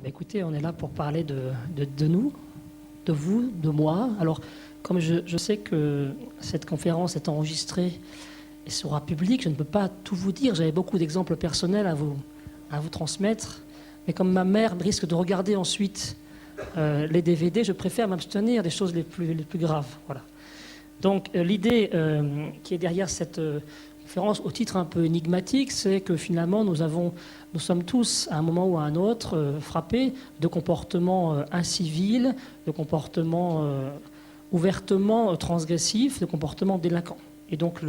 Écoutez, on est là pour parler de nous, de vous, de moi. Alors, comme je sais que cette conférence est enregistrée et sera publique, je ne peux pas tout vous dire. J'avais beaucoup d'exemples personnels à vous transmettre. Mais comme ma mère risque de regarder ensuite les DVD, je préfère m'abstenir des choses les plus graves. Voilà. Donc, l'idée qui est derrière cette conférence, au titre un peu énigmatique, c'est que finalement, nous sommes tous, à un moment ou à un autre, frappés de comportements incivils, de comportements ouvertement transgressifs, de comportements délinquants. Et donc,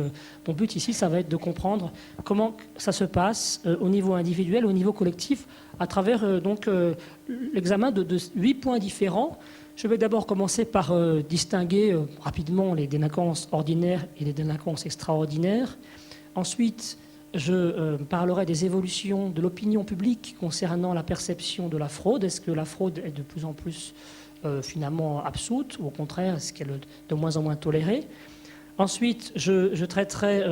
mon but ici, ça va être de comprendre comment ça se passe au niveau individuel, au niveau collectif, à travers l'examen de 8 points différents. Je vais d'abord commencer par distinguer rapidement les délinquances ordinaires et les délinquances extraordinaires. Ensuite, je parlerai des évolutions de l'opinion publique concernant la perception de la fraude. Est-ce que la fraude est de plus en plus finalement absoute ou au contraire, est-ce qu'elle est de moins en moins tolérée? Ensuite, je traiterai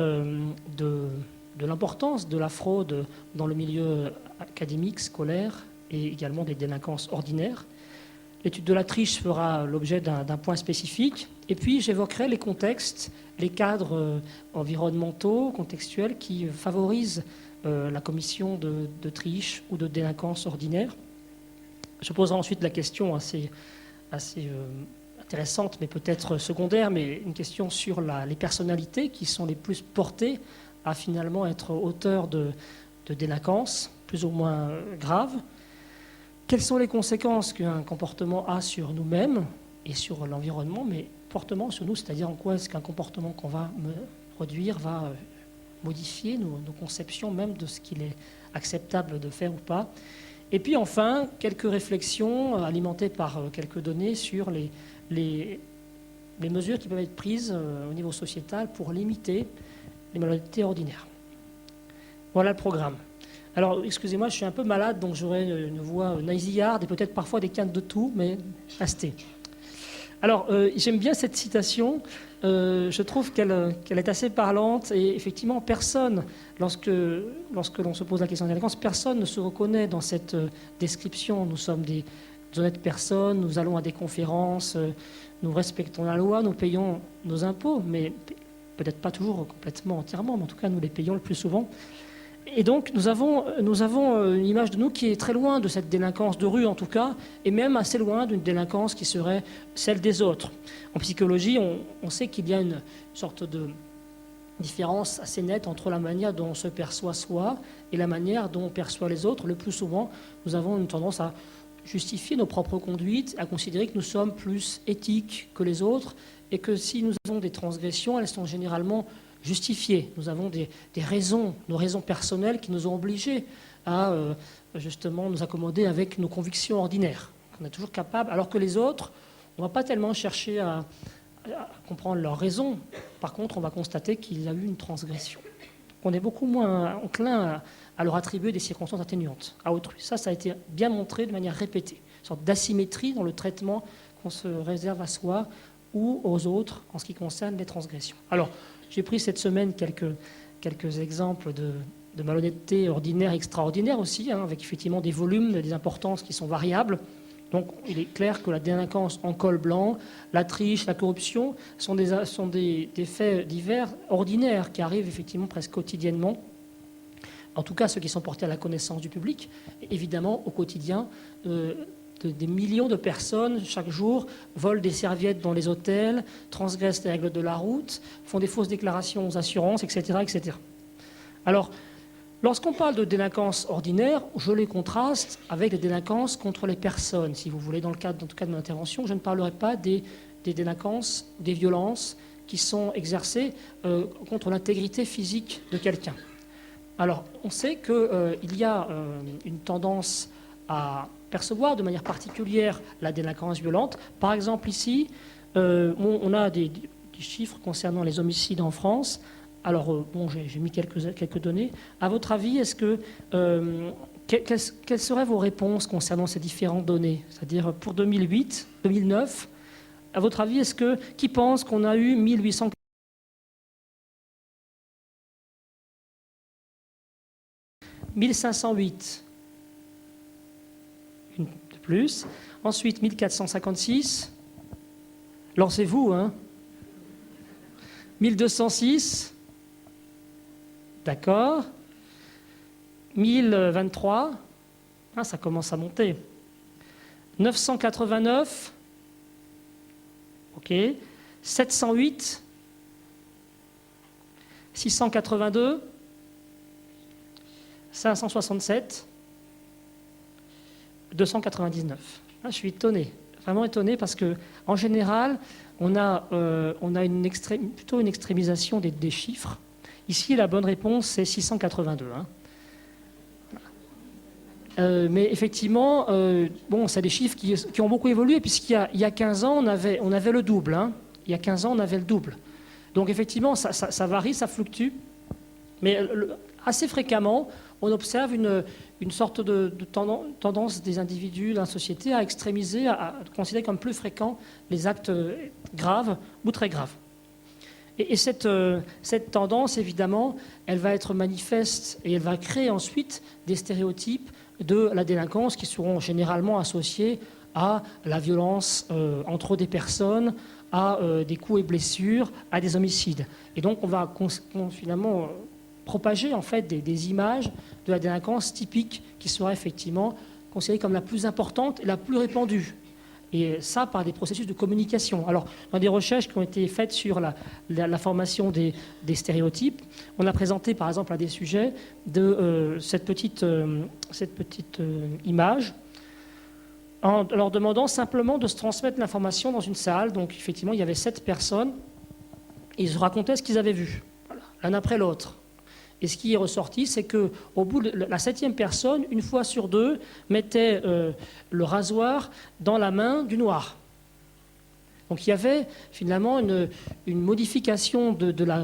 de l'importance de la fraude dans le milieu académique, scolaire et également des délinquances ordinaires. L'étude de la triche fera l'objet d'un point spécifique. Et puis, j'évoquerai les contextes, les cadres environnementaux, contextuels qui favorisent la commission de triche ou de délinquance ordinaire. Je poserai ensuite la question assez intéressante, mais peut-être secondaire, mais une question sur les personnalités qui sont les plus portées à finalement être auteurs de délinquance, plus ou moins graves. Quelles sont les conséquences qu'un comportement a sur nous-mêmes et sur l'environnement, mais fortement sur nous, c'est-à-dire en quoi est-ce qu'un comportement qu'on va produire va modifier nos conceptions même de ce qu'il est acceptable de faire ou pas. Et puis enfin, quelques réflexions alimentées par quelques données sur les mesures qui peuvent être prises au niveau sociétal pour limiter les malhonnêtetés ordinaires. Voilà le programme. Alors, excusez-moi, je suis un peu malade, donc j'aurai une voix nasillarde et peut-être parfois des quintes de toux, mais restez. Alors, j'aime bien cette citation. Je trouve qu'elle est assez parlante et effectivement, personne, lorsque l'on se pose la question de la délinquance, personne ne se reconnaît dans cette description. Nous sommes des honnêtes personnes, nous allons à des conférences, nous respectons la loi, nous payons nos impôts, mais peut-être pas toujours complètement, entièrement, mais en tout cas, nous les payons le plus souvent. Et donc, nous avons une image de nous qui est très loin de cette délinquance de rue, en tout cas, et même assez loin d'une délinquance qui serait celle des autres. En psychologie, on sait qu'il y a une sorte de différence assez nette entre la manière dont on se perçoit soi et la manière dont on perçoit les autres. Le plus souvent, nous avons une tendance à justifier nos propres conduites, à considérer que nous sommes plus éthiques que les autres, et que si nous avons des transgressions, elles sont généralement justifiées. Nous avons des raisons, nos raisons personnelles qui nous ont obligés à justement nous accommoder avec nos convictions ordinaires. On est toujours capable, alors que les autres, on ne va pas tellement chercher à comprendre leurs raisons. Par contre, on va constater qu'il y a eu une transgression. On est beaucoup moins enclin à leur attribuer des circonstances atténuantes à autrui. Ça a été bien montré de manière répétée. Une sorte d'asymétrie dans le traitement qu'on se réserve à soi ou aux autres en ce qui concerne les transgressions. Alors, j'ai pris cette semaine quelques exemples de malhonnêteté ordinaire, extraordinaire aussi, avec effectivement des volumes, des importances qui sont variables. Donc, il est clair que la délinquance en col blanc, la triche, la corruption sont des faits divers ordinaires qui arrivent effectivement presque quotidiennement. En tout cas, ceux qui sont portés à la connaissance du public. Et évidemment, au quotidien, des millions de personnes, chaque jour, volent des serviettes dans les hôtels, transgressent les règles de la route, font des fausses déclarations aux assurances, etc. etc. Alors, lorsqu'on parle de délinquance ordinaire, je les contraste avec des délinquances contre les personnes. Si vous voulez, dans le cadre, en tout cas, de mon intervention, je ne parlerai pas des délinquances, des violences qui sont exercées contre l'intégrité physique de quelqu'un. Alors, on sait qu'il y a une tendance à percevoir de manière particulière la délinquance violente. Par exemple, ici, on a des chiffres concernant les homicides en France. Alors, j'ai mis quelques données. À votre avis, quelles seraient vos réponses concernant ces différentes données? C'est-à-dire pour 2008, 2009, à votre avis, qui pense qu'on a eu 1800 1508. une de plus. Ensuite, 1456. Lancez-vous, hein. 1206. D'accord. 1023. Ah, ça commence à monter. 989. OK. 708. 682. 567. 299. Ah, je suis étonné, vraiment étonné, parce que en général, on a plutôt une extrémisation des chiffres. Ici, la bonne réponse, c'est 682. Hein. Mais effectivement, bon, c'est des chiffres qui ont beaucoup évolué, puisqu'il y a 15 ans, on avait le double. Hein. Il y a 15 ans, on avait le double. Donc effectivement, ça varie, ça fluctue. Mais assez fréquemment, on observe une sorte de tendance des individus, de la société, à extrémiser, à considérer comme plus fréquents les actes graves ou très graves. Et cette tendance, évidemment, elle va être manifeste et elle va créer ensuite des stéréotypes de la délinquance qui seront généralement associés à la violence entre des personnes, à des coups et blessures, à des homicides. Et donc on va finalement propager en fait des images de la délinquance typique qui sera effectivement considérée comme la plus importante et la plus répandue. Et ça par des processus de communication. Alors, dans des recherches qui ont été faites sur la formation des stéréotypes, on a présenté par exemple à des sujets de cette petite image en leur demandant simplement de se transmettre l'information dans une salle. Donc effectivement, il y avait 7 personnes et ils se racontaient ce qu'ils avaient vu, voilà, l'un après l'autre. Et ce qui est ressorti, c'est qu'au bout de la 7e personne, une fois sur 2, mettait le rasoir dans la main du noir. Donc il y avait finalement une modification de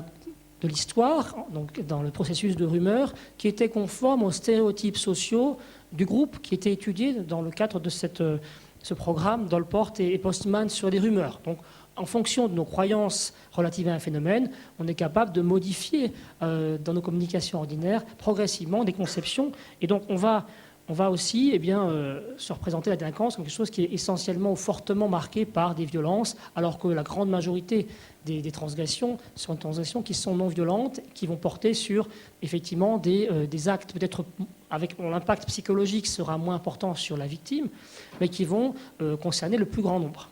l'histoire, donc dans le processus de rumeur, qui était conforme aux stéréotypes sociaux du groupe qui était étudié dans le cadre de ce programme Dolport et Postman sur les rumeurs. Donc, en fonction de nos croyances relatives à un phénomène, on est capable de modifier dans nos communications ordinaires progressivement des conceptions. Et donc on va aussi se représenter la délinquance comme quelque chose qui est essentiellement ou fortement marqué par des violences, alors que la grande majorité des transgressions sont des transgressions qui sont non violentes, qui vont porter sur effectivement des actes peut-être avec l'impact psychologique sera moins important sur la victime, mais qui vont concerner le plus grand nombre.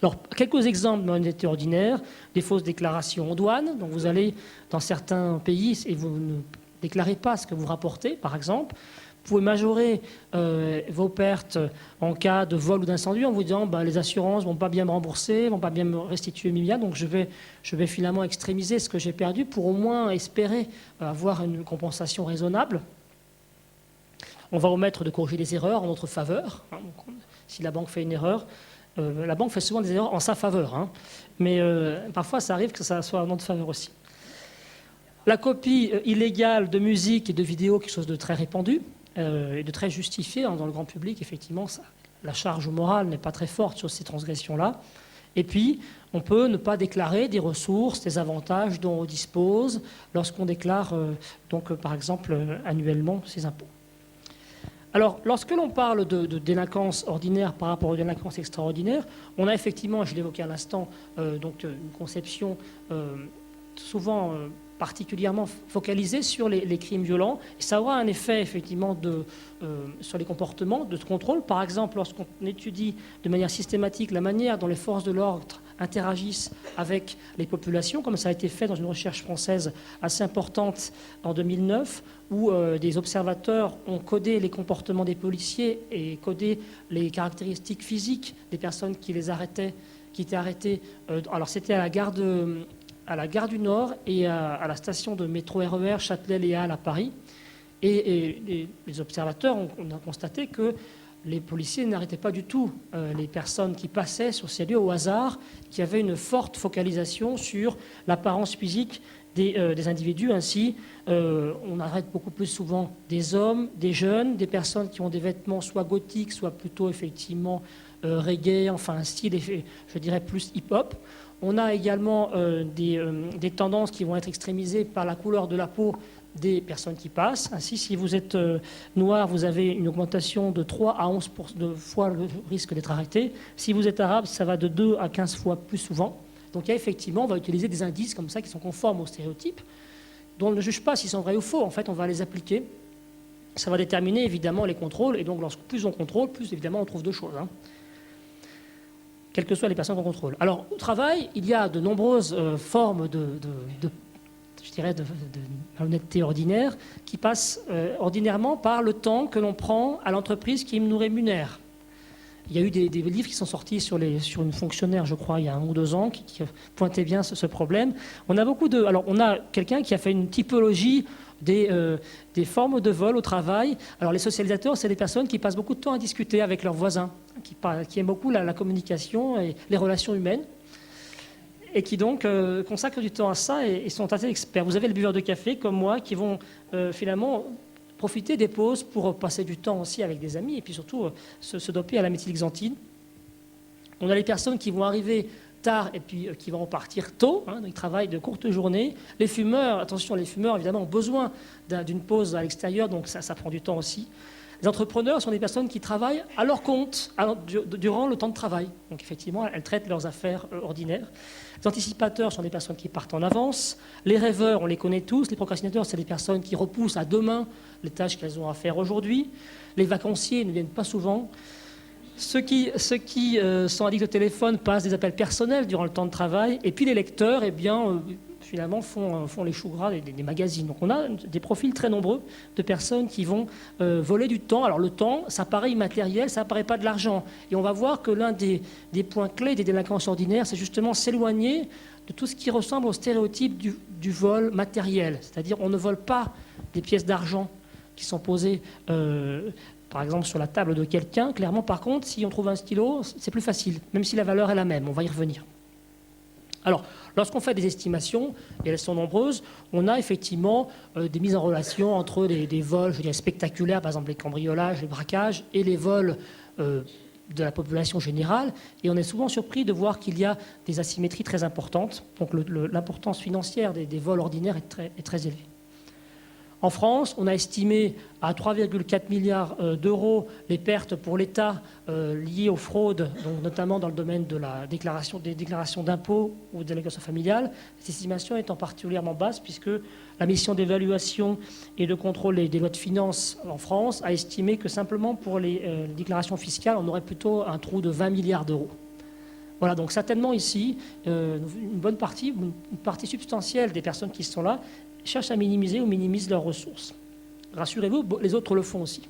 Alors, quelques exemples d'honnêteté ordinaire, des fausses déclarations aux douanes. Donc, vous allez dans certains pays et vous ne déclarez pas ce que vous rapportez, par exemple. Vous pouvez majorer vos pertes en cas de vol ou d'incendie en vous disant les assurances ne vont pas bien me rembourser, ne vont pas bien me restituer mes biens, donc je vais finalement extrémiser ce que j'ai perdu pour au moins espérer avoir une compensation raisonnable. On va omettre de corriger les erreurs en notre faveur. Hein, donc, si la banque fait une erreur, la banque fait souvent des erreurs en sa faveur, hein, mais parfois ça arrive que ça soit en notre faveur aussi. La copie illégale de musique et de vidéos, quelque chose de très répandu et de très justifié dans le grand public, effectivement, la charge morale n'est pas très forte sur ces transgressions-là. Et puis, on peut ne pas déclarer des ressources, des avantages dont on dispose lorsqu'on déclare, par exemple, annuellement ses impôts. Alors, lorsque l'on parle de délinquance ordinaire par rapport aux délinquances extraordinaires, on a effectivement, je l'évoquais à l'instant, une conception souvent particulièrement focalisée sur les crimes violents. Et ça aura un effet, effectivement, sur les comportements de contrôle. Par exemple, lorsqu'on étudie de manière systématique la manière dont les forces de l'ordre interagissent avec les populations, comme ça a été fait dans une recherche française assez importante en 2009, où des observateurs ont codé les comportements des policiers et codé les caractéristiques physiques des personnes qui les arrêtaient, qui étaient arrêtées. Alors c'était à la gare du Nord et à la station de métro RER Châtelet-Les Halles à Paris. Et les observateurs ont constaté que les policiers n'arrêtaient pas du tout les personnes qui passaient sur ces lieux au hasard, qui avaient une forte focalisation sur l'apparence physique des individus. Ainsi, on arrête beaucoup plus souvent des hommes, des jeunes, des personnes qui ont des vêtements soit gothiques, soit plutôt effectivement reggae, enfin un style, je dirais, plus hip-hop. On a également des tendances qui vont être extrémisées par la couleur de la peau des personnes qui passent. Ainsi, si vous êtes noir, vous avez une augmentation de 3 à 11 fois le risque d'être arrêté. Si vous êtes arabe, ça va de 2 à 15 fois plus souvent. Donc il y a effectivement, on va utiliser des indices comme ça qui sont conformes aux stéréotypes, dont on ne juge pas s'ils sont vrais ou faux. En fait, on va les appliquer. Ça va déterminer évidemment les contrôles. Et donc, plus on contrôle, plus évidemment on trouve deux choses. Quelles que soient les personnes qu'on contrôle. Alors, au travail, il y a de nombreuses formes de malhonnêteté ordinaire qui passent ordinairement par le temps que l'on prend à l'entreprise qui nous rémunère. Il y a eu des livres qui sont sortis sur une fonctionnaire, je crois, il y a 1 ou 2 ans, qui pointaient bien ce problème. On a quelqu'un qui a fait une typologie des formes de vol au travail. Alors les socialisateurs, c'est des personnes qui passent beaucoup de temps à discuter avec leurs voisins, qui aiment beaucoup la communication et les relations humaines, et qui donc consacrent du temps à ça et sont assez experts. Vous avez le buveur de café, comme moi, qui vont finalement profiter des pauses pour passer du temps aussi avec des amis et puis surtout se doper à la méthylxanthine. On a les personnes qui vont arriver tard et puis qui vont partir tôt, donc ils travaillent de courtes journées. Les fumeurs, attention, les fumeurs évidemment ont besoin d'une pause à l'extérieur, donc ça prend du temps aussi. Les entrepreneurs sont des personnes qui travaillent à leur compte durant le temps de travail. Donc effectivement, elles traitent leurs affaires ordinaires. Les anticipateurs sont des personnes qui partent en avance. Les rêveurs, on les connaît tous. Les procrastinateurs, c'est des personnes qui repoussent à demain les tâches qu'elles ont à faire aujourd'hui. Les vacanciers ne viennent pas souvent. Ceux qui sont addicts au téléphone passent des appels personnels durant le temps de travail. Et puis les lecteurs, finalement, font les choux gras des magazines. Donc on a des profils très nombreux de personnes qui vont voler du temps. Alors le temps, ça paraît immatériel, ça ne paraît pas de l'argent. Et on va voir que l'un des points clés des délinquances ordinaires, c'est justement s'éloigner de tout ce qui ressemble au stéréotype du vol matériel. C'est-à-dire on ne vole pas des pièces d'argent qui sont posées par exemple sur la table de quelqu'un. Clairement, par contre, si on trouve un stylo, c'est plus facile, même si la valeur est la même. On va y revenir. Alors, lorsqu'on fait des estimations, et elles sont nombreuses, on a effectivement des mises en relation entre des vols, je dirais, spectaculaires, par exemple les cambriolages, les braquages, et les vols de la population générale. Et on est souvent surpris de voir qu'il y a des asymétries très importantes. Donc l'importance financière des vols ordinaires est très élevée. En France, on a estimé à 3,4 milliards d'euros les pertes pour l'État liées aux fraudes, donc notamment dans le domaine des déclarations d'impôts ou de délinquance familiale. Cette estimation étant particulièrement basse puisque la mission d'évaluation et de contrôle des lois de finances en France a estimé que simplement pour les déclarations fiscales, on aurait plutôt un trou de 20 milliards d'euros. Voilà, donc certainement ici, une partie substantielle des personnes qui sont là cherchent à minimiser ou minimisent leurs ressources. Rassurez-vous, les autres le font aussi.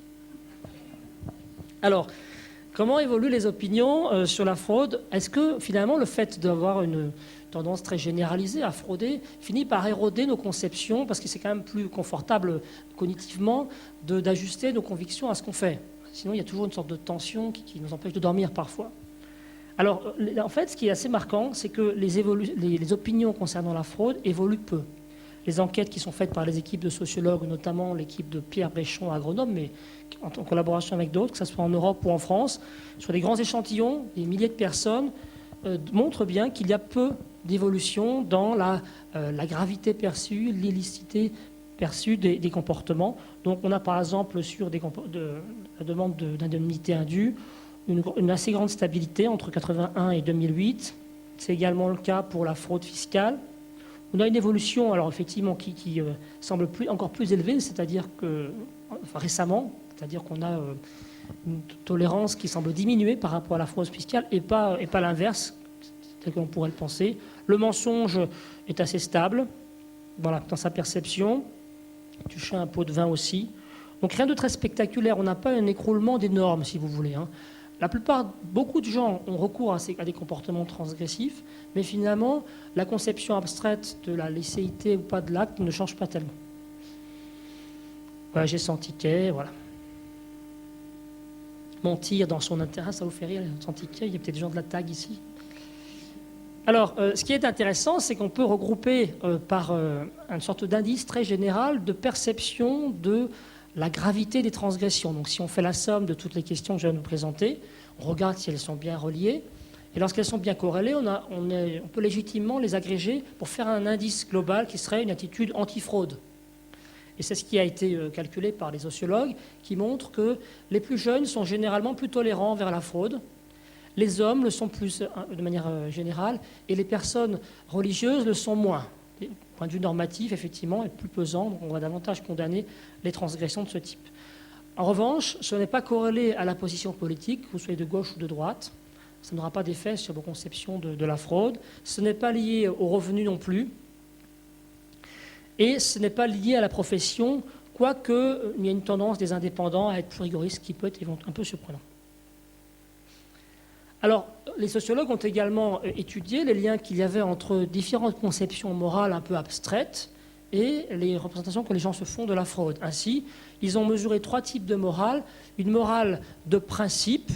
Alors, comment évoluent les opinions sur la fraude? Est-ce que finalement le fait d'avoir une tendance très généralisée à frauder finit par éroder nos conceptions, parce que c'est quand même plus confortable cognitivement d'ajuster nos convictions à ce qu'on fait? Sinon, il y a toujours une sorte de tension qui nous empêche de dormir parfois. Alors, en fait, ce qui est assez marquant, c'est que les opinions concernant la fraude évoluent peu. Les enquêtes qui sont faites par les équipes de sociologues, notamment l'équipe de Pierre Bréchon à Grenoble, mais en collaboration avec d'autres, que ce soit en Europe ou en France, sur des grands échantillons, des milliers de personnes, montrent bien qu'il y a peu d'évolution dans la gravité perçue, l'illicité perçue des comportements. Donc on a par exemple sur la demande d'indemnité indue une assez grande stabilité entre 1981 et 2008. C'est également le cas pour la fraude fiscale. On a une évolution, alors effectivement, qui semble encore plus élevée, c'est-à-dire que, récemment, c'est-à-dire qu'on a une tolérance qui semble diminuer par rapport à la fraude fiscale et pas l'inverse, tel qu'on pourrait le penser. Le mensonge est assez stable, dans sa perception. Toucher un pot de vin aussi. Donc rien de très spectaculaire, on n'a pas un écroulement des normes, si vous voulez. Beaucoup de gens ont recours à des comportements transgressifs, mais finalement, la conception abstraite de la licéité ou pas de l'acte ne change pas tellement. Voilà, j'ai 100 tickets, voilà. Mentir dans son intérêt, ça vous fait rire, 100 tickets, il y a peut-être des gens de la tag ici. Alors, ce qui est intéressant, c'est qu'on peut regrouper par une sorte d'indice très général de perception de la gravité des transgressions. Donc si on fait la somme de toutes les questions que je viens de vous présenter, on regarde si elles sont bien reliées, et lorsqu'elles sont bien corrélées, on peut légitimement les agréger pour faire un indice global qui serait une attitude anti-fraude. Et c'est ce qui a été calculé par les sociologues, qui montre que les plus jeunes sont généralement plus tolérants envers la fraude. Les hommes le sont plus de manière générale, et les personnes religieuses le sont moins. Du point de vue normatif, effectivement, est plus pesant, donc on va davantage condamner les transgressions de ce type. En revanche, ce n'est pas corrélé à la position politique, que vous soyez de gauche ou de droite. Ça n'aura pas d'effet sur vos conceptions de la fraude. Ce n'est pas lié aux revenus non plus. Et ce n'est pas lié à la profession, quoique il y a une tendance des indépendants à être plus rigoristes, qui peut être un peu surprenant. Alors, les sociologues ont également étudié les liens qu'il y avait entre différentes conceptions morales un peu abstraites et les représentations que les gens se font de la fraude. Ainsi, ils ont mesuré 3 types de morale. Une morale de principe,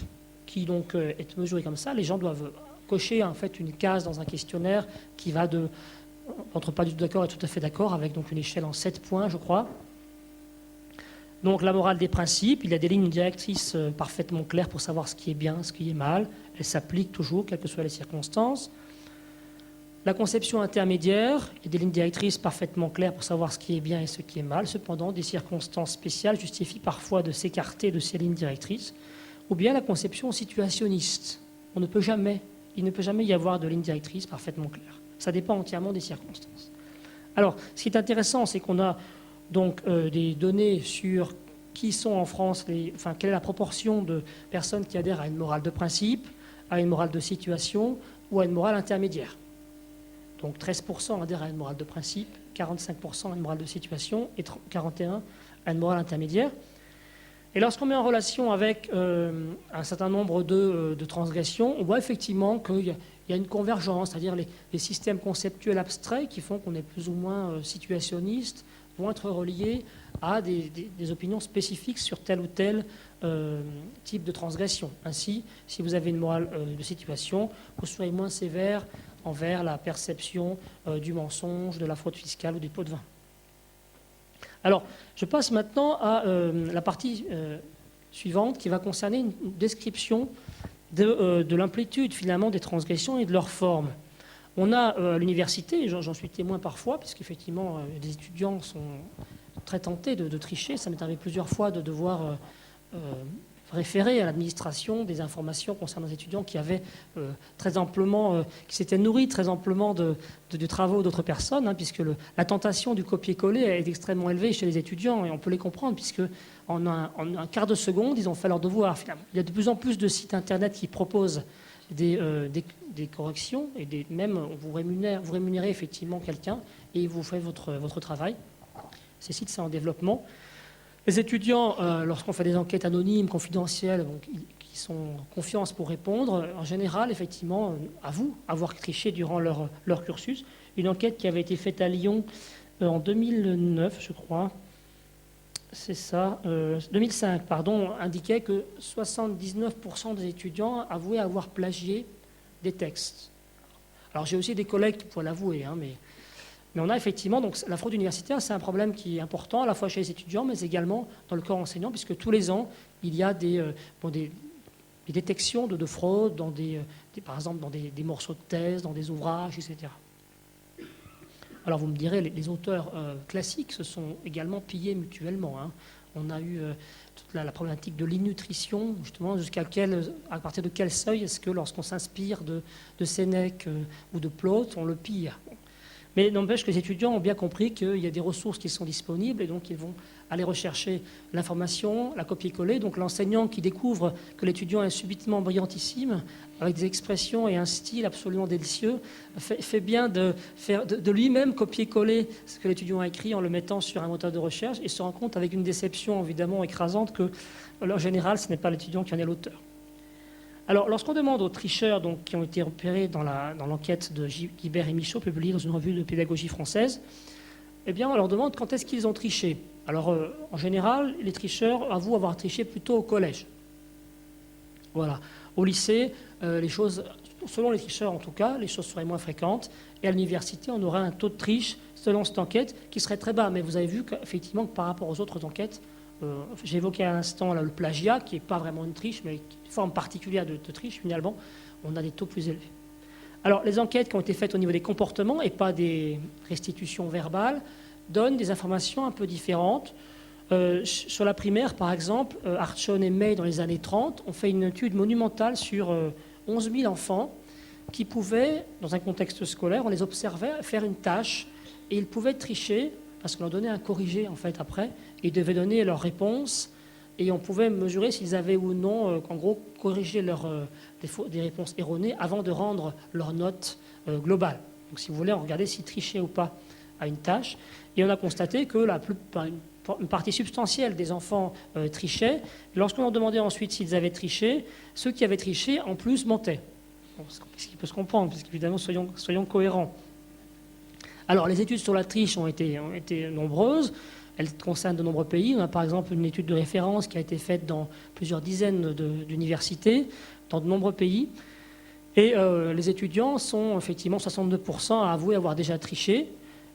qui donc est mesurée comme ça. Les gens doivent cocher en fait une case dans un questionnaire qui va de entre pas du tout d'accord et tout à fait d'accord, avec donc une échelle en 7 points, je crois. Donc la morale des principes, il y a des lignes directrices parfaitement claires pour savoir ce qui est bien, ce qui est mal. Elles s'appliquent toujours, quelles que soient les circonstances. La conception intermédiaire, il y a des lignes directrices parfaitement claires pour savoir ce qui est bien et ce qui est mal. Cependant, des circonstances spéciales justifient parfois de s'écarter de ces lignes directrices. Ou bien la conception situationniste. Il ne peut jamais y avoir de ligne directrice parfaitement claire. Ça dépend entièrement des circonstances. Alors, ce qui est intéressant, c'est qu'on a donc des données sur qui sont en France, quelle est la proportion de personnes qui adhèrent à une morale de principe, à une morale de situation ou à une morale intermédiaire. Donc 13% adhèrent à une morale de principe, 45% à une morale de situation et 41% à une morale intermédiaire. Et lorsqu'on met en relation avec un certain nombre de transgressions, on voit effectivement qu'il y a une convergence, c'est-à-dire les systèmes conceptuels abstraits qui font qu'on est plus ou moins situationniste vont être reliés à des opinions spécifiques sur tel ou tel type de transgression. Ainsi, si vous avez une morale de situation, vous serez moins sévère envers la perception du mensonge, de la fraude fiscale ou des pots de vin. Alors, je passe maintenant à la partie suivante qui va concerner une description de l'amplitude finalement des transgressions et de leur forme. On a à l'université, j'en suis témoin parfois, puisqu'effectivement des étudiants sont très tentés de tricher. Ça m'est arrivé plusieurs fois de devoir référer à l'administration des informations concernant les étudiants qui avaient très amplement, qui s'étaient nourris très amplement de travaux d'autres personnes, puisque la tentation du copier-coller est extrêmement élevée chez les étudiants, et on peut les comprendre, puisque en un quart de seconde, ils ont fait leur devoir, finalement. Il y a de plus en plus de sites Internet qui proposent des corrections, et même vous rémunérez effectivement quelqu'un, et il vous fait votre travail. Ces sites, c'est en développement. Les étudiants, lorsqu'on fait des enquêtes anonymes, confidentielles, qui sont en confiance pour répondre, en général, effectivement, avouent avoir triché durant leur cursus. Une enquête qui avait été faite à Lyon en 2009, je crois, c'est ça, 2005, pardon, indiquait que 79% des étudiants avouaient avoir plagié des textes. Alors j'ai aussi des collègues qui pourraient l'avouer, mais on a effectivement, donc la fraude universitaire, c'est un problème qui est important à la fois chez les étudiants, mais également dans le corps enseignant, puisque tous les ans, il y a des détections de fraude, par exemple dans des morceaux de thèse, dans des ouvrages, etc. Alors vous me direz, les auteurs classiques se sont également pillés mutuellement. On a eu toute la problématique de l'innutrition, justement, à partir de quel seuil est-ce que lorsqu'on s'inspire de Sénèque ou de Plaute, on le pille. Mais n'empêche que les étudiants ont bien compris qu'il y a des ressources qui sont disponibles et donc ils vont aller rechercher l'information, la copier-coller. Donc l'enseignant qui découvre que l'étudiant est subitement brillantissime, avec des expressions et un style absolument délicieux, fait bien de lui-même copier-coller ce que l'étudiant a écrit en le mettant sur un moteur de recherche et se rend compte avec une déception évidemment écrasante que, en général, ce n'est pas l'étudiant qui en est l'auteur. Alors, lorsqu'on demande aux tricheurs qui ont été repérés dans l'enquête de Guibert et Michaud, publiée dans une revue de pédagogie française, eh bien, on leur demande quand est-ce qu'ils ont triché. Alors, en général, les tricheurs avouent avoir triché plutôt au collège. Voilà. Au lycée, les choses, selon les tricheurs en tout cas, les choses seraient moins fréquentes. Et à l'université, on aurait un taux de triche, selon cette enquête, qui serait très bas. Mais vous avez vu qu'effectivement, par rapport aux autres enquêtes, j'ai évoqué à l'instant le plagiat, qui n'est pas vraiment une triche, mais une forme particulière de triche, finalement, on a des taux plus élevés. Alors, les enquêtes qui ont été faites au niveau des comportements et pas des restitutions verbales, donnent des informations un peu différentes. Sur la primaire, par exemple, Archon et May, dans les années 30, ont fait une étude monumentale sur 11 000 enfants qui pouvaient, dans un contexte scolaire, on les observait faire une tâche et ils pouvaient tricher parce qu'on leur donnait un corrigé en fait après et ils devaient donner leur réponse et on pouvait mesurer s'ils avaient ou non, en gros, corrigé des réponses erronées avant de rendre leur note globale. Donc si vous voulez, on regardait s'ils trichaient ou pas à une tâche et on a constaté que une partie substantielle des enfants trichaient. Lorsqu'on leur demandait ensuite s'ils avaient triché, ceux qui avaient triché en plus mentaient. Ce qui peut se comprendre, puisqu'évidemment, soyons cohérents. Alors, les études sur la triche ont été nombreuses. Elles concernent de nombreux pays. On a par exemple une étude de référence qui a été faite dans plusieurs dizaines d'universités, dans de nombreux pays. Et les étudiants sont effectivement 62% à avouer avoir déjà triché.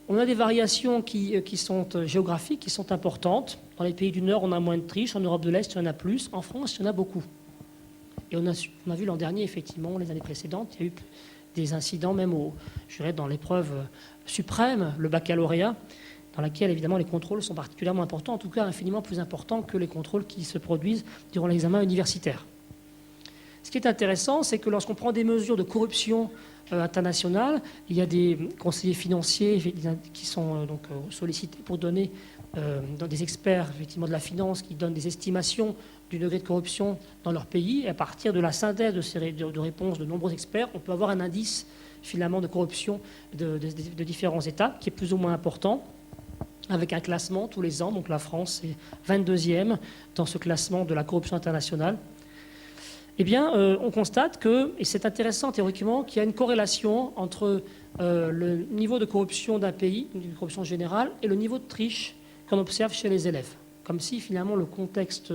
On a des variations qui sont géographiques, qui sont importantes. Dans les pays du Nord, on a moins de triche. En Europe de l'Est, il y en a plus. En France, il y en a beaucoup. Et on a vu l'an dernier, effectivement, les années précédentes, il y a eu des incidents, même dans l'épreuve suprême, le baccalauréat, dans laquelle, évidemment, les contrôles sont particulièrement importants, en tout cas infiniment plus importants que les contrôles qui se produisent durant l'examen universitaire. Ce qui est intéressant, c'est que lorsqu'on prend des mesures de corruption internationale, il y a des conseillers financiers qui sont sollicités pour donner des experts effectivement, de la finance qui donnent des estimations du degré de corruption dans leur pays. Et à partir de la synthèse de réponses de nombreux experts, on peut avoir un indice finalement de corruption de différents États qui est plus ou moins important, avec un classement tous les ans. Donc la France est 22e dans ce classement de la corruption internationale. Eh bien, on constate que, et c'est intéressant théoriquement, qu'il y a une corrélation entre le niveau de corruption d'un pays, une corruption générale, et le niveau de triche qu'on observe chez les élèves. Comme si finalement le contexte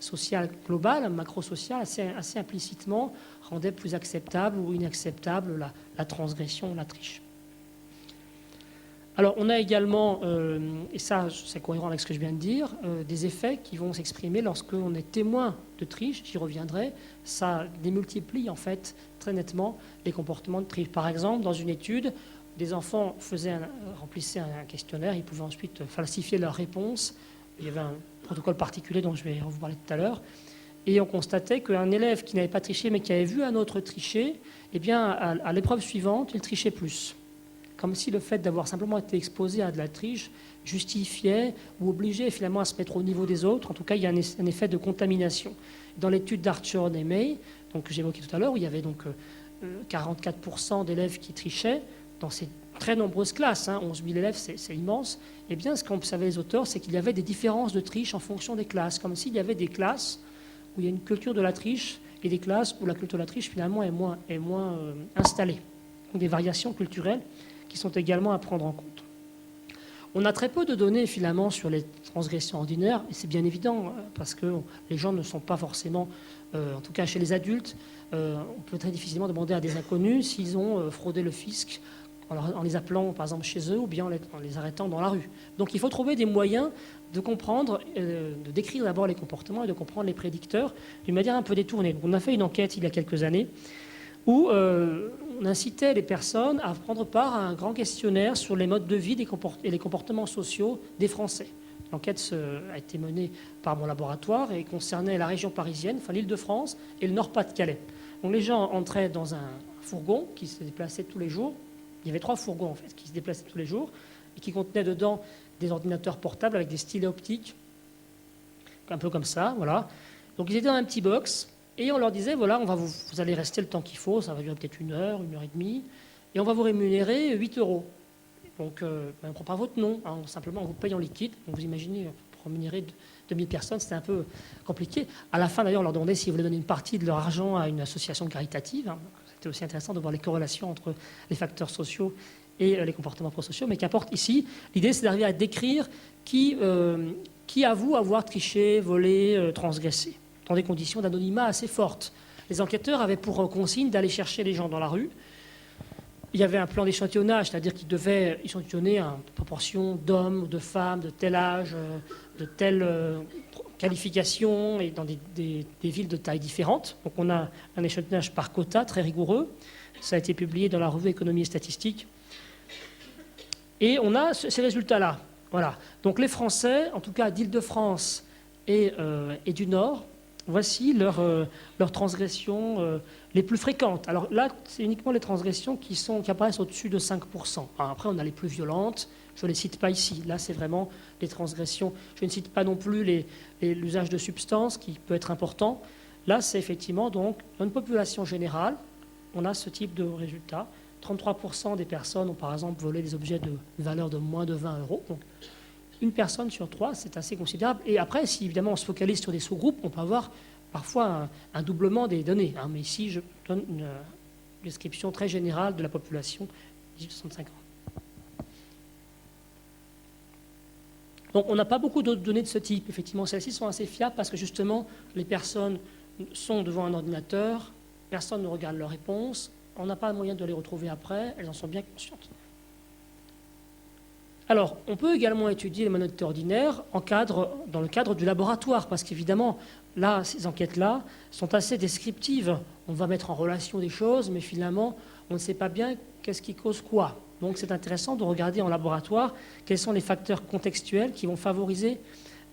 social global, macro-social, assez implicitement rendait plus acceptable ou inacceptable la transgression, la triche. Alors on a également, et ça c'est cohérent avec ce que je viens de dire, des effets qui vont s'exprimer lorsqu'on est témoin de triche, j'y reviendrai, ça démultiplie en fait très nettement les comportements de triche. Par exemple, dans une étude, des enfants remplissaient un questionnaire, ils pouvaient ensuite falsifier leurs réponses. Il y avait un protocole particulier dont je vais vous parler tout à l'heure. Et on constatait qu'un élève qui n'avait pas triché mais qui avait vu un autre tricher, eh bien, à l'épreuve suivante, il trichait plus. Comme si le fait d'avoir simplement été exposé à de la triche justifiait ou obligeait finalement à se mettre au niveau des autres. En tout cas, il y a un effet de contamination. Dans l'étude d'Archon et May, que j'évoquais tout à l'heure, où il y avait donc 44% d'élèves qui trichaient dans ces très nombreuses classes, 11 000 élèves, c'est immense, eh bien, ce qu'observaient les auteurs, c'est qu'il y avait des différences de triche en fonction des classes, comme s'il y avait des classes où il y a une culture de la triche et des classes où la culture de la triche, finalement, est moins installée. Donc, des variations culturelles qui sont également à prendre en compte. On a très peu de données, finalement, sur les transgressions ordinaires, et c'est bien évident, parce que les gens ne sont pas forcément, en tout cas chez les adultes, on peut très difficilement demander à des inconnus s'ils ont fraudé le fisc en les appelant, par exemple, chez eux, ou bien en les arrêtant dans la rue. Donc il faut trouver des moyens de comprendre, de décrire d'abord les comportements et de comprendre les prédicteurs d'une manière un peu détournée. Donc, on a fait une enquête il y a quelques années où on incitait les personnes à prendre part à un grand questionnaire sur les modes de vie et les comportements sociaux des Français. L'enquête a été menée par mon laboratoire et concernait la région parisienne, enfin l'Île-de-France et le Nord-Pas-de-Calais. Donc les gens entraient dans un fourgon qui se déplaçait tous les jours. Il y avait 3 fourgons en fait qui se déplaçaient tous les jours et qui contenaient dedans des ordinateurs portables avec des stylets optiques, un peu comme ça, voilà. Donc ils étaient dans un petit box. Et on leur disait, voilà, vous allez rester le temps qu'il faut, ça va durer peut-être 1 heure, 1 heure et demie, et on va vous rémunérer 8 €. Donc, on ne prend pas votre nom, simplement on vous paye en liquide. Donc, vous imaginez, pour rémunérer 2000 personnes, c'était un peu compliqué. À la fin, d'ailleurs, on leur demandait s'ils voulaient donner une partie de leur argent à une association caritative. C'était aussi intéressant de voir les corrélations entre les facteurs sociaux et les comportements prosociaux. Mais qu'importe, ici, l'idée, c'est d'arriver à décrire qui avoue avoir triché, volé, transgressé, dans des conditions d'anonymat assez fortes. Les enquêteurs avaient pour consigne d'aller chercher les gens dans la rue. Il y avait un plan d'échantillonnage, c'est-à-dire qu'ils devaient échantillonner une proportion d'hommes ou de femmes de tel âge, de telle qualification, et dans des villes de tailles différentes. Donc on a un échantillonnage par quota très rigoureux. Ça a été publié dans la revue Économie et Statistique. Et on a ces résultats-là. Voilà. Donc les Français, en tout cas d'Île-de-France et du Nord, voici leurs transgressions les plus fréquentes. Alors là, c'est uniquement les transgressions qui apparaissent au-dessus de 5%. Alors après, on a les plus violentes, je ne les cite pas ici. Là, c'est vraiment les transgressions. Je ne cite pas non plus l'usage de substances, qui peut être important. Là, c'est effectivement, donc, dans une population générale, on a ce type de résultat. 33% des personnes ont, par exemple, volé des objets de valeur de moins de 20 euros. Donc, une personne sur trois, c'est assez considérable. Et après, si évidemment on se focalise sur des sous-groupes, on peut avoir parfois un doublement des données. Mais ici, je donne une description très générale de la population 18-65 ans. Donc on n'a pas beaucoup d'autres données de ce type. Effectivement, celles-ci sont assez fiables parce que justement, les personnes sont devant un ordinateur, personne ne regarde leurs réponses, on n'a pas moyen de les retrouver après, elles en sont bien conscientes. Alors, on peut également étudier les malhonnêtetés ordinaires dans le cadre du laboratoire, parce qu'évidemment, là, ces enquêtes-là sont assez descriptives. On va mettre en relation des choses, mais finalement, on ne sait pas bien qu'est-ce qui cause quoi. Donc, c'est intéressant de regarder en laboratoire quels sont les facteurs contextuels qui vont favoriser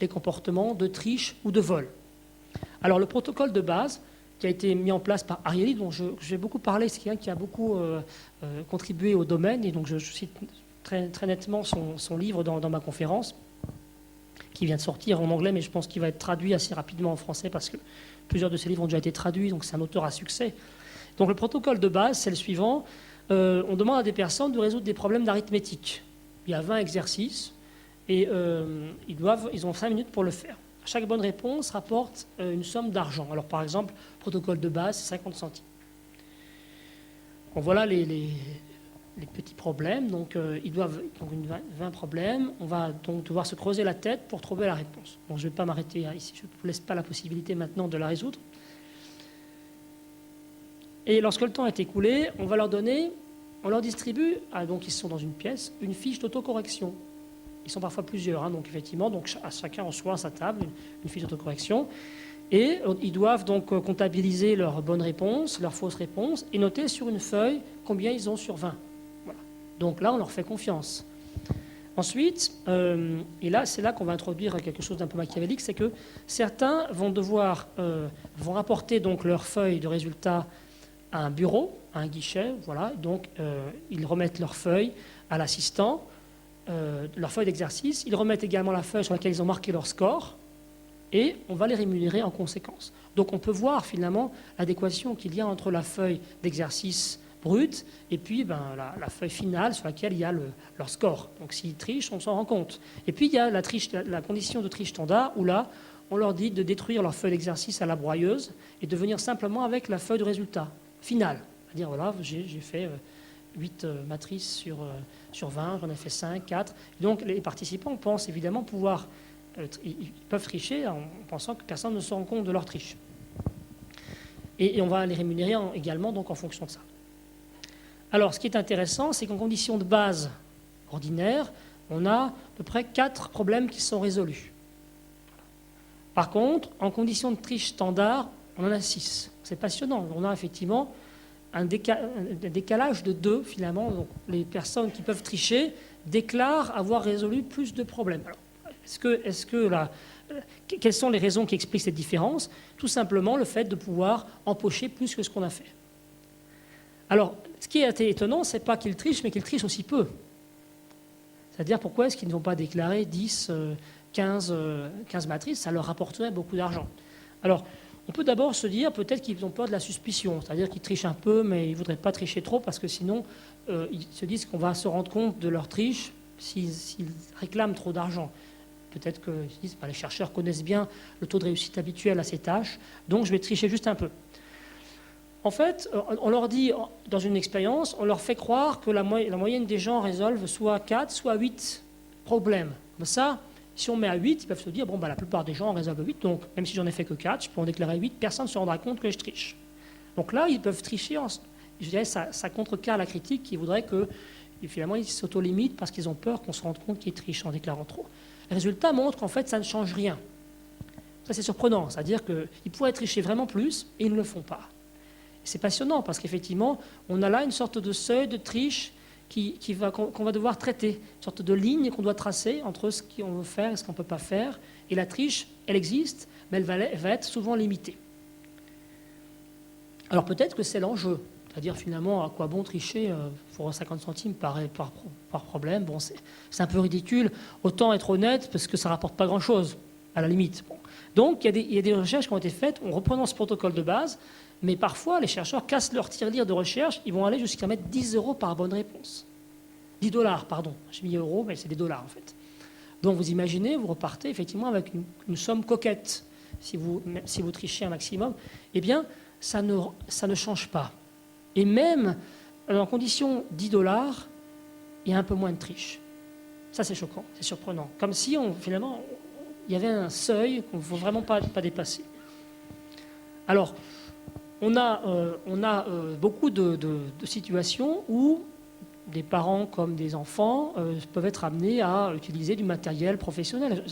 les comportements de triche ou de vol. Alors, le protocole de base, qui a été mis en place par Ariely, dont je vais beaucoup parler, c'est quelqu'un qui a beaucoup contribué au domaine, et donc je cite très, très nettement son livre dans ma conférence, qui vient de sortir en anglais, mais je pense qu'il va être traduit assez rapidement en français, parce que plusieurs de ses livres ont déjà été traduits, donc c'est un auteur à succès. Donc le protocole de base, c'est le suivant. On demande à des personnes de résoudre des problèmes d'arithmétique. Il y a 20 exercices, et ils ont 5 minutes pour le faire. Chaque bonne réponse rapporte une somme d'argent. Alors par exemple, protocole de base, c'est 50 centimes. Bon, voilà les petits problèmes. Donc 20 problèmes. On va donc devoir se creuser la tête pour trouver la réponse. Bon, je ne vais pas m'arrêter ici. Je ne vous laisse pas la possibilité maintenant de la résoudre. Et lorsque le temps est écoulé, on leur distribue, donc ils sont dans une pièce, une fiche d'autocorrection. Ils sont parfois plusieurs, donc effectivement, chacun reçoit à sa table une fiche d'autocorrection. Et ils doivent donc comptabiliser leurs bonnes réponses, leurs fausses réponses, et noter sur une feuille combien ils ont sur 20. Voilà. Donc là, on leur fait confiance. Ensuite, et là, c'est là qu'on va introduire quelque chose d'un peu machiavélique, c'est que certains vont rapporter donc leurs feuilles de résultats à un bureau, à un guichet, voilà. Donc ils remettent leurs feuilles à l'assistant, leur feuille d'exercice. Ils remettent également la feuille sur laquelle ils ont marqué leur score et on va les rémunérer en conséquence. Donc on peut voir finalement l'adéquation qu'il y a entre la feuille d'exercice brute et puis la feuille finale sur laquelle il y a leur score. Donc s'ils trichent, on s'en rend compte. Et puis il y a la condition de triche standard où là, on leur dit de détruire leur feuille d'exercice à la broyeuse et de venir simplement avec la feuille de résultat finale. C'est-à-dire, voilà, j'ai fait 8 matrices sur 20, j'en ai fait 5, 4. Donc les participants pensent évidemment pouvoir, ils peuvent tricher en pensant que personne ne se rend compte de leur triche. Et on va les rémunérer également donc en fonction de ça. Alors ce qui est intéressant, c'est qu'en conditions de base ordinaire, on a à peu près 4 problèmes qui sont résolus. Par contre, en conditions de triche standard, on en a 6. C'est passionnant. On a effectivement un décalage de 2, finalement. Donc, les personnes qui peuvent tricher déclarent avoir résolu plus de problèmes. Alors, quelles sont les raisons qui expliquent cette différence? Tout simplement le fait de pouvoir empocher plus que ce qu'on a fait. Alors, ce qui est étonnant, ce n'est pas qu'ils trichent, mais qu'ils trichent aussi peu. C'est-à-dire, pourquoi est-ce qu'ils ne vont pas déclarer 10, 15 matrices? Ça leur rapporterait beaucoup d'argent. Alors, on peut d'abord se dire peut-être qu'ils ont peur de la suspicion, c'est-à-dire qu'ils trichent un peu, mais ils ne voudraient pas tricher trop, parce que sinon, ils se disent qu'on va se rendre compte de leur triche s'ils réclament trop d'argent. Peut-être qu'ils se disent les chercheurs connaissent bien le taux de réussite habituel à ces tâches, donc je vais tricher juste un peu. En fait, on leur dit, dans une expérience, on leur fait croire que la moyenne des gens résolvent soit 4, soit 8 problèmes. Mais ça, si on met à 8, ils peuvent se dire, la plupart des gens résolvent 8, donc même si j'en ai fait que 4, je peux en déclarer 8, personne ne se rendra compte que je triche. Donc là, ils peuvent tricher, je dirais, ça contrecarre la critique qui voudrait que, finalement, ils s'auto-limitent parce qu'ils ont peur qu'on se rende compte qu'ils trichent en déclarant trop. Les résultats montrent qu'en fait, ça ne change rien. Ça, c'est surprenant, c'est-à-dire qu'ils pourraient tricher vraiment plus et ils ne le font pas. C'est passionnant parce qu'effectivement, on a là une sorte de seuil de triche qu'on va devoir traiter, une sorte de ligne qu'on doit tracer entre ce qu'on veut faire et ce qu'on ne peut pas faire. Et la triche, elle existe, mais elle va être souvent limitée. Alors peut-être que c'est l'enjeu, c'est-à-dire finalement à quoi bon tricher pour 50 centimes par problème. Bon, c'est un peu ridicule, autant être honnête parce que ça ne rapporte pas grand-chose, à la limite. Bon. Donc il y a des recherches qui ont été faites, on reprend ce protocole de base, mais parfois les chercheurs cassent leur tirelire de recherche, ils vont aller jusqu'à mettre 10 € par bonne réponse. 10 $, pardon, j'ai mis euros, mais c'est des dollars en fait. Donc vous imaginez, vous repartez effectivement avec une somme coquette, si vous trichez un maximum, eh bien ça ne change pas. Et même en condition 10 $, il y a un peu moins de triche. Ça c'est choquant, c'est surprenant. Comme si finalement il y avait un seuil qu'on ne faut vraiment pas dépasser. Alors, on a beaucoup de situations où des parents comme des enfants peuvent être amenés à utiliser du matériel professionnel.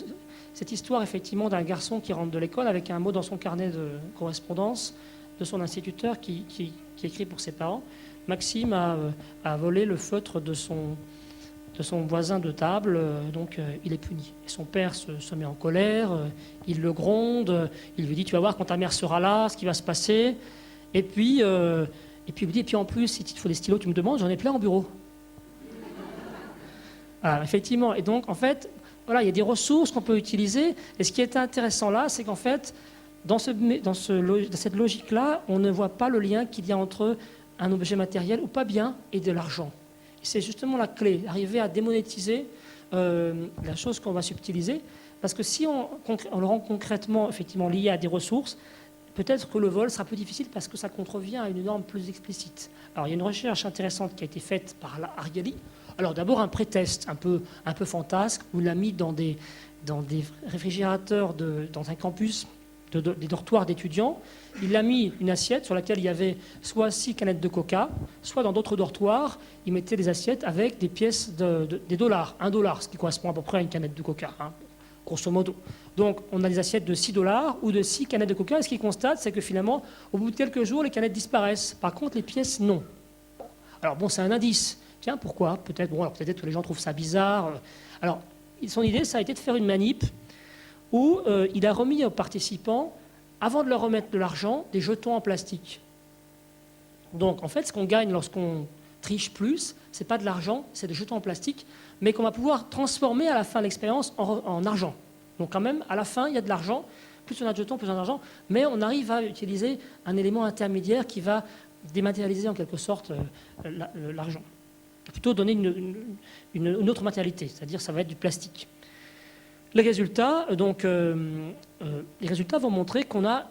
Cette histoire, effectivement, d'un garçon qui rentre de l'école avec un mot dans son carnet de correspondance de son instituteur qui écrit pour ses parents. Maxime a volé le feutre de son voisin de table, donc il est puni. Et son père se met en colère, il le gronde, il lui dit « tu vas voir quand ta mère sera là, ce qui va se passer ». Et puis il lui dit « et puis en plus, si il te faut des stylos, tu me demandes, j'en ai plein en bureau ». Voilà, effectivement. Et donc, en fait, voilà, il y a des ressources qu'on peut utiliser. Et ce qui est intéressant là, c'est qu'en fait, dans cette logique-là, on ne voit pas le lien qu'il y a entre un objet matériel ou pas bien et de l'argent. C'est justement la clé, arriver à démonétiser la chose qu'on va subtiliser. Parce que si on le rend concrètement effectivement, lié à des ressources, peut-être que le vol sera plus difficile parce que ça contrevient à une norme plus explicite. Alors, il y a une recherche intéressante qui a été faite par Ariely. Alors, d'abord, un pré-test un peu fantasque, où il l'a mis dans des réfrigérateurs dans un campus, des dortoirs d'étudiants. Il a mis une assiette sur laquelle il y avait soit 6 canettes de coca, soit dans d'autres dortoirs, il mettait des assiettes avec des pièces des dollars, 1 $, ce qui correspond à peu près à une canette de coca, hein, grosso modo. Donc on a des assiettes de 6 $ ou de 6 canettes de coca, et ce qu'il constate, c'est que finalement, au bout de quelques jours, les canettes disparaissent. Par contre, les pièces, non. Alors bon, c'est un indice. Tiens, pourquoi ? Peut-être que les gens trouvent ça bizarre. Alors, son idée, ça a été de faire une manip où il a remis aux participants, avant de leur remettre de l'argent, des jetons en plastique. Donc, en fait, ce qu'on gagne lorsqu'on triche plus, ce n'est pas de l'argent, c'est des jetons en plastique, mais qu'on va pouvoir transformer à la fin de l'expérience en argent. Donc, quand même, à la fin, il y a de l'argent. Plus on a de jetons, plus on a d'argent. Mais on arrive à utiliser un élément intermédiaire qui va dématérialiser en quelque sorte l'argent. Plutôt donner une autre matérialité, c'est-à-dire ça va être du plastique. Les résultats vont montrer qu'on a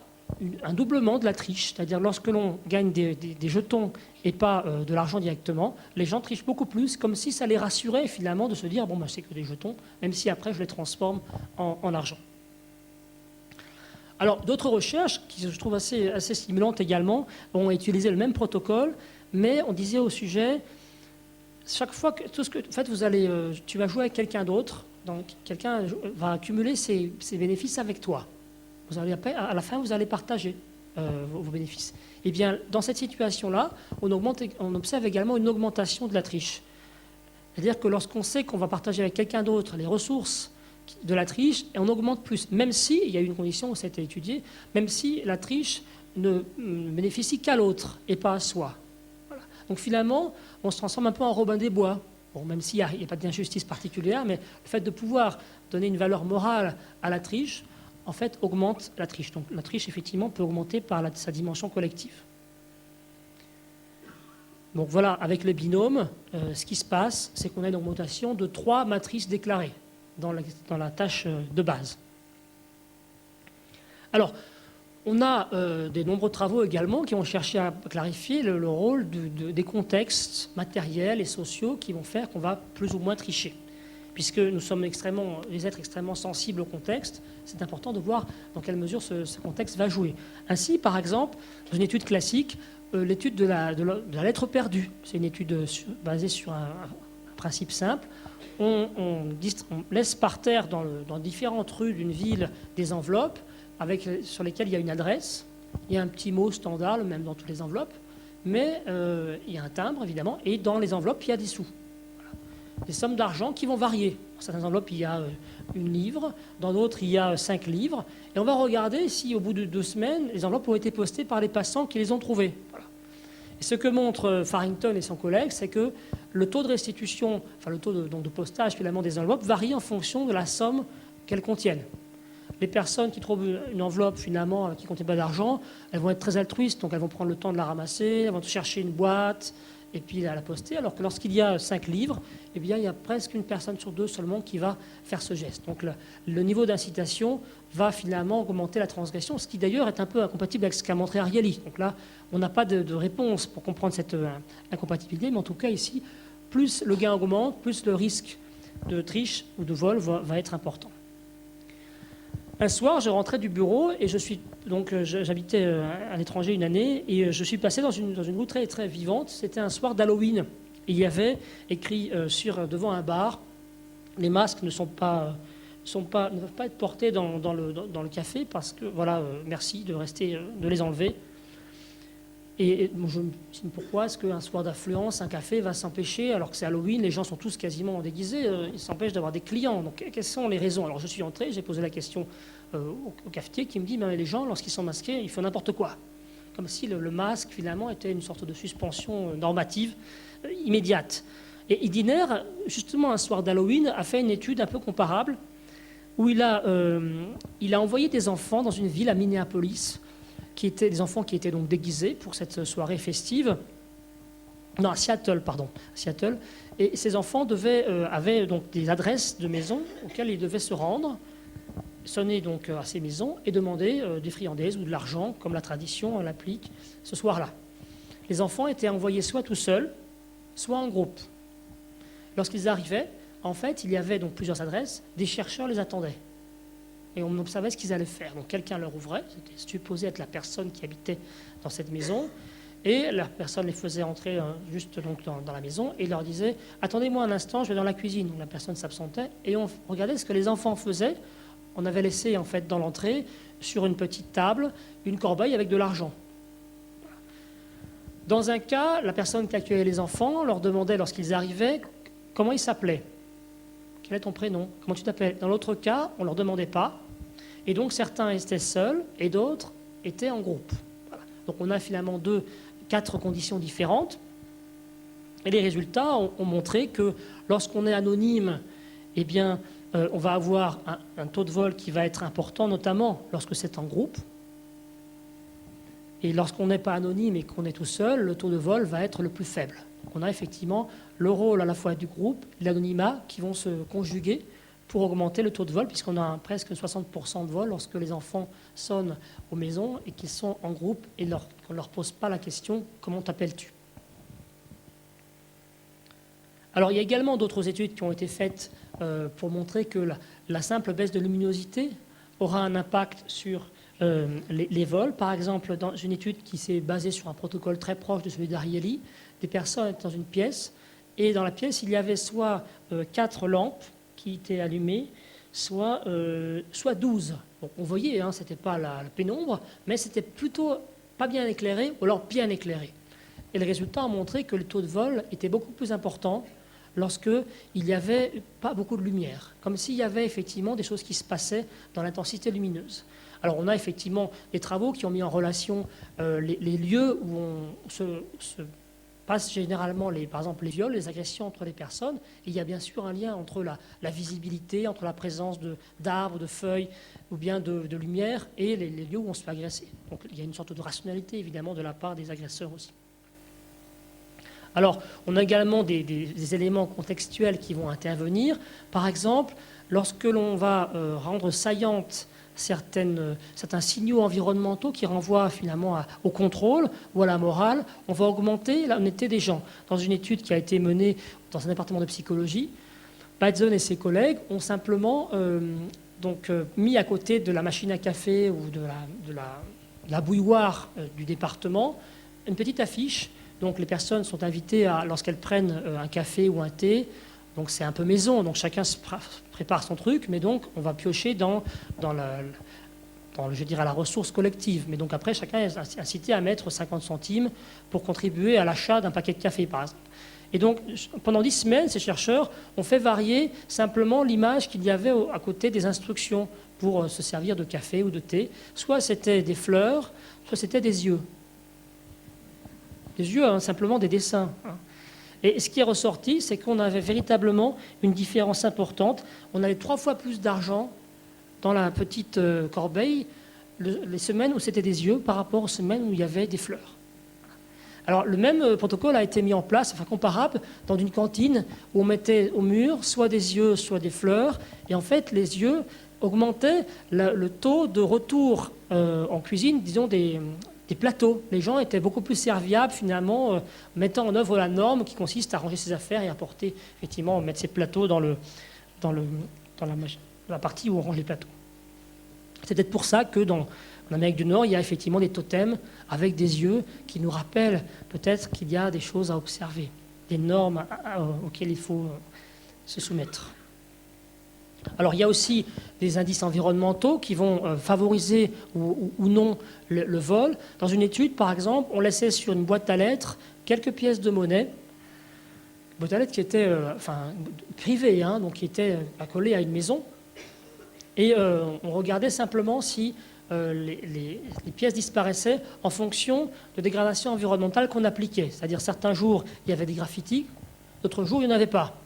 un doublement de la triche, c'est-à-dire lorsque l'on gagne des jetons et pas de l'argent directement, les gens trichent beaucoup plus, comme si ça les rassurait finalement de se dire bon, c'est que des jetons, même si après je les transforme en argent. Alors d'autres recherches, qui je trouve assez stimulantes également, ont utilisé le même protocole, mais on disait au sujet, chaque fois que en fait tu vas jouer avec quelqu'un d'autre, donc quelqu'un va accumuler ses bénéfices avec toi. À la fin, vous allez partager vos bénéfices. Eh bien, dans cette situation-là, on observe également une augmentation de la triche. C'est-à-dire que lorsqu'on sait qu'on va partager avec quelqu'un d'autre les ressources de la triche, et on augmente plus, même si, il y a une condition où ça a été étudié, même si la triche ne bénéficie qu'à l'autre et pas à soi. Voilà. Donc finalement, on se transforme un peu en Robin des Bois. Bon, même s'il n'y a pas d'injustice particulière, mais le fait de pouvoir donner une valeur morale à la triche, en fait, augmente la triche. Donc la triche, effectivement, peut augmenter par sa dimension collective. Donc voilà, avec les binômes, ce qui se passe, c'est qu'on a une augmentation de 3 matrices déclarées dans la tâche de base. Alors, on a des nombreux travaux également qui ont cherché à clarifier le rôle des contextes matériels et sociaux qui vont faire qu'on va plus ou moins tricher. Puisque nous sommes des êtres extrêmement sensibles au contexte, c'est important de voir dans quelle mesure ce contexte va jouer. Ainsi, par exemple, dans une étude classique, l'étude de la lettre perdue, c'est une étude basée sur un principe simple. On laisse par terre dans différentes rues d'une ville des enveloppes sur lesquelles il y a une adresse, il y a un petit mot standard, même dans toutes les enveloppes, mais il y a un timbre évidemment, et dans les enveloppes il y a des sous. des sommes d'argent qui vont varier. Dans certaines enveloppes, il y a 1 livre, dans d'autres, il y a 5 livres. Et on va regarder si, au bout de 2 semaines, les enveloppes ont été postées par les passants qui les ont trouvées. Voilà. Et ce que montre Farrington et son collègue, c'est que le taux de restitution, enfin le taux de postage finalement des enveloppes varie en fonction de la somme qu'elles contiennent. Les personnes qui trouvent une enveloppe finalement qui ne contient pas d'argent, elles vont être très altruistes, donc elles vont prendre le temps de la ramasser, elles vont chercher une boîte et puis la poster, alors que lorsqu'il y a 5 livres, eh bien, il y a presque 1 personne sur 2 seulement qui va faire ce geste. Donc le niveau d'incitation va finalement augmenter la transgression, ce qui d'ailleurs est un peu incompatible avec ce qu'a montré Ariely. Donc là, on n'a pas de réponse pour comprendre cette incompatibilité, mais en tout cas ici, plus le gain augmente, plus le risque de triche ou de vol va être important. Un soir, je rentrais du bureau et j'habitais à l'étranger 1 année et je suis passé dans une rue très, très vivante. C'était un soir d'Halloween. Il y avait écrit devant un bar, les masques ne peuvent pas être portés dans le café parce que, voilà, merci de les enlever. Et je me dis pourquoi est-ce qu'un soir d'affluence, un café va s'empêcher, alors que c'est Halloween, les gens sont tous quasiment déguisés, ils s'empêchent d'avoir des clients. Donc quelles sont les raisons? Alors je suis entré, j'ai posé la question au cafetier qui me dit les gens, lorsqu'ils sont masqués, ils font n'importe quoi. Comme si le masque, finalement, était une sorte de suspension normative immédiate. Et Idiner, justement, un soir d'Halloween, a fait une étude un peu comparable où il a envoyé des enfants dans une ville à Minneapolis, des enfants qui étaient donc déguisés pour cette soirée festive. Non, à Seattle, pardon. Seattle. Et ces enfants avaient donc des adresses de maisons auxquelles ils devaient se rendre, sonner donc à ces maisons et demander des friandises ou de l'argent, comme la tradition l'applique ce soir-là. Les enfants étaient envoyés soit tout seuls, soit en groupe. Lorsqu'ils arrivaient, en fait, il y avait donc plusieurs adresses, des chercheurs les attendaient. Et on observait ce qu'ils allaient faire. Donc quelqu'un leur ouvrait, c'était supposé être la personne qui habitait dans cette maison, et la personne les faisait entrer juste donc dans la maison et leur disait « Attendez-moi un instant, je vais dans la cuisine ». Donc la personne s'absentait et on regardait ce que les enfants faisaient. On avait laissé en fait dans l'entrée, sur une petite table, une corbeille avec de l'argent. Dans un cas, la personne qui accueillait les enfants leur demandait lorsqu'ils arrivaient comment ils s'appelaient. Quel est ton prénom? Comment tu t'appelles? Dans l'autre cas, on ne leur demandait pas. Et donc, certains étaient seuls et d'autres étaient en groupe. Voilà. Donc, on a finalement 4 conditions différentes. Et les résultats ont montré que lorsqu'on est anonyme, eh bien, on va avoir un taux de vol qui va être important, notamment lorsque c'est en groupe. Et lorsqu'on n'est pas anonyme et qu'on est tout seul, le taux de vol va être le plus faible. Donc, on a effectivement le rôle à la fois du groupe et de l'anonymat qui vont se conjuguer pour augmenter le taux de vol, puisqu'on a presque 60% de vol lorsque les enfants sonnent aux maisons et qu'ils sont en groupe et qu'on ne leur pose pas la question « Comment t'appelles-tu » Alors, il y a également d'autres études qui ont été faites pour montrer que la simple baisse de luminosité aura un impact sur les vols. Par exemple, dans une étude qui s'est basée sur un protocole très proche de celui d'Ariely, des personnes étaient dans une pièce, et dans la pièce, il y avait soit 4 lampes qui étaient allumées, soit 12. Donc on voyait, ce n'était pas la pénombre, mais c'était plutôt pas bien éclairé, ou alors bien éclairé. Et le résultat a montré que le taux de vol était beaucoup plus important lorsqu'il n'y avait pas beaucoup de lumière, comme s'il y avait effectivement des choses qui se passaient dans l'intensité lumineuse. Alors on a effectivement des travaux qui ont mis en relation les lieux où on se passe généralement, par exemple, les viols, les agressions entre les personnes. Et il y a bien sûr un lien entre la visibilité, entre la présence d'arbres, de feuilles ou bien de lumière et les lieux où on se fait agresser. Donc il y a une sorte de rationalité évidemment de la part des agresseurs aussi. Alors, on a également des éléments contextuels qui vont intervenir. Par exemple, lorsque l'on va rendre saillantes certains signaux environnementaux qui renvoient finalement au contrôle ou à la morale, on va augmenter l'honnêteté des gens. Dans une étude qui a été menée dans un département de psychologie, Bateson et ses collègues ont simplement mis à côté de la machine à café ou de la bouilloire du département une petite affiche. Donc les personnes sont invitées, lorsqu'elles prennent un café ou un thé, donc c'est un peu maison, donc chacun se prépare son truc, mais donc on va piocher dans la ressource collective. Mais donc après, chacun est incité à mettre 50 centimes pour contribuer à l'achat d'un paquet de café, par exemple. Et donc, pendant 10 semaines, ces chercheurs ont fait varier simplement l'image qu'il y avait à côté des instructions pour se servir de café ou de thé. Soit c'était des fleurs, soit c'était des yeux. Des yeux, hein, simplement des dessins. Hein. Et ce qui est ressorti, c'est qu'on avait véritablement une différence importante. On avait 3 fois plus d'argent dans la petite corbeille les semaines où c'était des yeux par rapport aux semaines où il y avait des fleurs. Alors, le même protocole a été mis en place, enfin comparable, dans une cantine où on mettait au mur soit des yeux, soit des fleurs. Et en fait, les yeux augmentaient le taux de retour en cuisine, disons, des plateaux. Les gens étaient beaucoup plus serviables, finalement, mettant en œuvre la norme qui consiste à ranger ses affaires et à porter, effectivement, mettre ses plateaux dans la partie où on range les plateaux. C'est peut-être pour ça que en Amérique du Nord, il y a effectivement des totems avec des yeux qui nous rappellent peut-être qu'il y a des choses à observer, des normes auxquelles il faut se soumettre. Alors il y a aussi des indices environnementaux qui vont favoriser ou non le vol. Dans une étude, par exemple, on laissait sur une boîte à lettres quelques pièces de monnaie, boîte à lettres qui était privée, hein, donc qui était accolée à une maison, et on regardait simplement si les pièces disparaissaient en fonction de dégradation environnementale qu'on appliquait. C'est-à-dire certains jours, il y avait des graffitis, d'autres jours, il n'y en avait pas.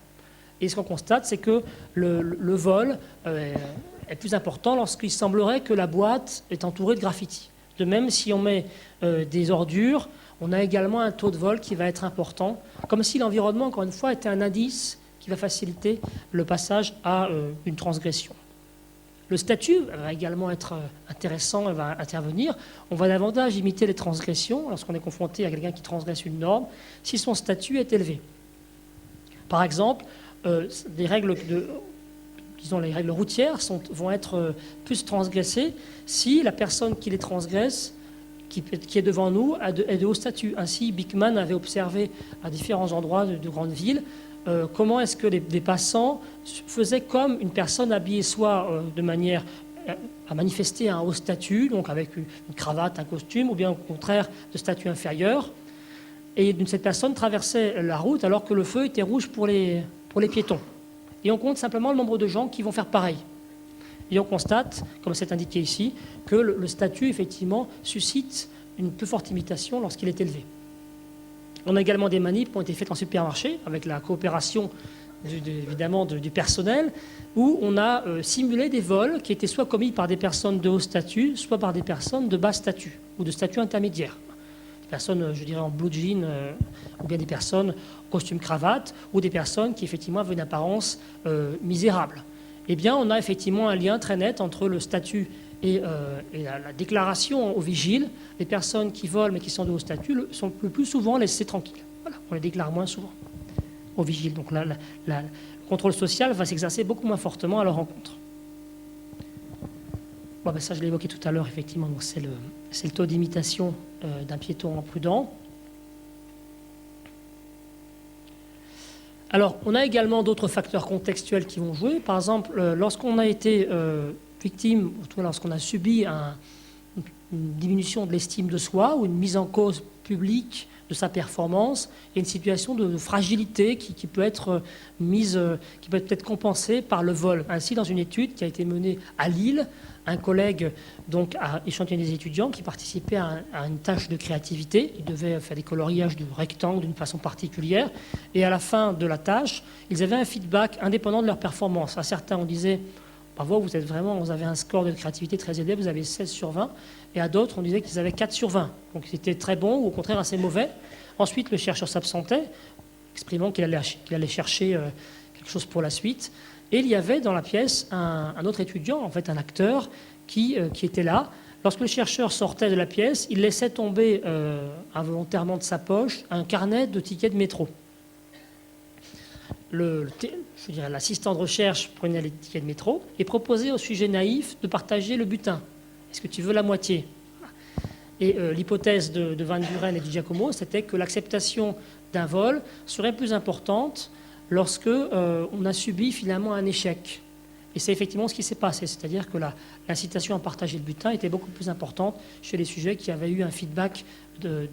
Et ce qu'on constate, c'est que le vol est plus important lorsqu'il semblerait que la boîte est entourée de graffitis. De même, si on met des ordures, on a également un taux de vol qui va être important, comme si l'environnement, encore une fois, était un indice qui va faciliter le passage à une transgression. Le statut va également être intéressant et va intervenir. On va davantage imiter les transgressions lorsqu'on est confronté à quelqu'un qui transgresse une norme, si son statut est élevé. Par exemple, les règles routières vont être plus transgressées si la personne qui les transgresse, qui est devant nous, est de haut statut. Ainsi, Bickman avait observé à différents endroits de grandes villes comment est-ce que les passants faisaient comme une personne habillée soit de manière à manifester un haut statut, donc avec une cravate, un costume, ou bien au contraire de statut inférieur, et cette personne traversait la route alors que le feu était rouge pour les piétons. Et on compte simplement le nombre de gens qui vont faire pareil. Et on constate, comme c'est indiqué ici, que le statut, effectivement, suscite une plus forte imitation lorsqu'il est élevé. On a également des manips qui ont été faites en supermarché, avec la coopération, évidemment, du personnel, où on a simulé des vols qui étaient soit commis par des personnes de haut statut, soit par des personnes de bas statut, ou de statut intermédiaire. Des personnes, je dirais, en blue jean, ou bien des personnes en costume-cravate, ou des personnes qui, effectivement, avaient une apparence misérable. Eh bien, on a effectivement un lien très net entre le statut et la déclaration au vigile. Les personnes qui volent mais qui sont de haut statut sont le plus souvent laissées tranquilles. Voilà, on les déclare moins souvent au vigile. Donc là, le contrôle social va s'exercer beaucoup moins fortement à leur rencontre. Bon, ben ça, je l'ai évoqué tout à l'heure, effectivement. Donc c'est le taux d'imitation d'un piéton imprudent. Alors, on a également d'autres facteurs contextuels qui vont jouer. Par exemple, lorsqu'on a été victime, ou tout cas lorsqu'on a subi une diminution de l'estime de soi ou une mise en cause publique de sa performance, il y a une situation de fragilité qui peut être qui peut être compensée par le vol. Ainsi, dans une étude qui a été menée à Lille, un collègue donc, a échantillonné des étudiants qui participaient à une tâche de créativité. Ils devaient faire des coloriages de rectangles d'une façon particulière. Et à la fin de la tâche, ils avaient un feedback indépendant de leur performance. À certains, on disait bravo, vous avez un score de créativité très élevé, vous avez 16 sur 20. Et à d'autres, on disait qu'ils avaient 4 sur 20. Donc c'était très bon ou au contraire assez mauvais. Ensuite, le chercheur s'absentait, exprimant qu'il allait chercher quelque chose pour la suite. Et il y avait dans la pièce un autre étudiant, en fait un acteur, qui était là. Lorsque le chercheur sortait de la pièce, il laissait tomber involontairement de sa poche un carnet de tickets de métro. L'assistant de recherche prenait les tickets de métro et proposait au sujet naïf de partager le butin. Est-ce que tu veux la moitié ? Et l'hypothèse de Van Buren et de Giacomo, c'était que l'acceptation d'un vol serait plus importante lorsque on a subi finalement un échec. Et c'est effectivement ce qui s'est passé, c'est-à-dire que l'incitation à partager le butin était beaucoup plus importante chez les sujets qui avaient eu un feedback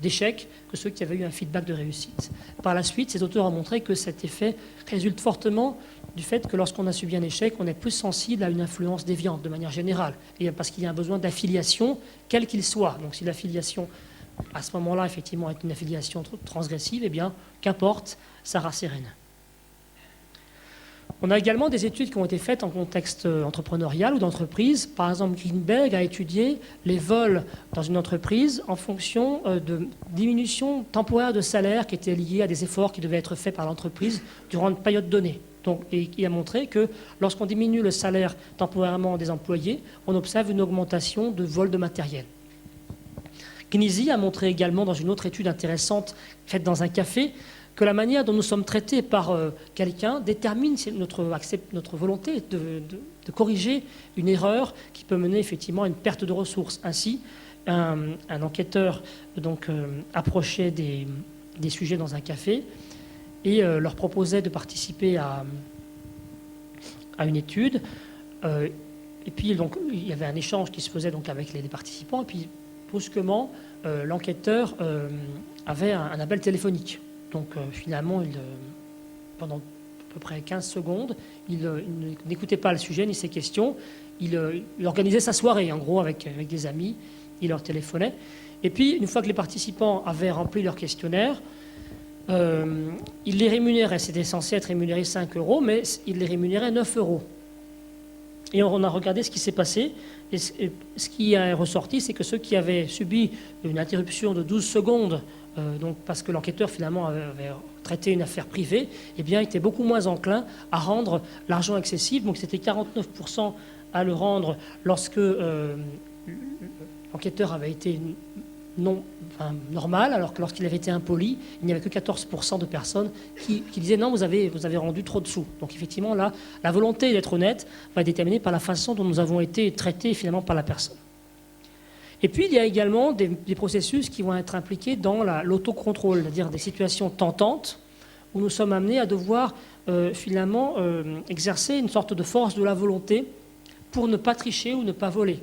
d'échec que ceux qui avaient eu un feedback de réussite. Par la suite, ces auteurs ont montré que cet effet résulte fortement du fait que lorsqu'on a subi un échec, on est plus sensible à une influence déviante de manière générale, et parce qu'il y a un besoin d'affiliation, quel qu'il soit. Donc si l'affiliation, à ce moment-là, effectivement, est une affiliation transgressive, eh bien, qu'importe, ça rasséréne. On a également des études qui ont été faites en contexte entrepreneurial ou d'entreprise. Par exemple, Greenberg a étudié les vols dans une entreprise en fonction de diminution temporaire de salaire qui était liée à des efforts qui devaient être faits par l'entreprise durant une période donnée. Donc, et il a montré que lorsqu'on diminue le salaire temporairement des employés, on observe une augmentation de vol de matériel. Gnisi a montré également dans une autre étude intéressante faite dans un café que la manière dont nous sommes traités par quelqu'un détermine notre volonté de corriger une erreur qui peut mener effectivement à une perte de ressources. Ainsi, un enquêteur approchait des sujets dans un café et leur proposait de participer à une étude. Et puis donc, il y avait un échange qui se faisait donc, avec les participants. Et puis brusquement, l'enquêteur avait un appel téléphonique. Donc finalement, pendant à peu près 15 secondes, il n'écoutait pas le sujet ni ses questions. Il organisait sa soirée, en gros, avec des amis. Il leur téléphonait. Et puis, une fois que les participants avaient rempli leur questionnaire, il les rémunérait. C'était censé être rémunéré 5 €, mais il les rémunérait 9 €. Et on a regardé ce qui s'est passé. Et ce qui est ressorti, c'est que ceux qui avaient subi une interruption de 12 secondes, donc parce que l'enquêteur finalement avait traité une affaire privée, eh bien, était beaucoup moins enclin à rendre l'argent excessif. Donc c'était 49% à le rendre lorsque l'enquêteur avait été normal, alors que lorsqu'il avait été impoli, il n'y avait que 14% de personnes qui disaient non, vous avez rendu trop de sous. Donc effectivement, là, la volonté d'être honnête va être déterminée par la façon dont nous avons été traités finalement par la personne. Et puis, il y a également des processus qui vont être impliqués dans l'autocontrôle, c'est-à-dire des situations tentantes où nous sommes amenés à devoir finalement exercer une sorte de force de la volonté pour ne pas tricher ou ne pas voler,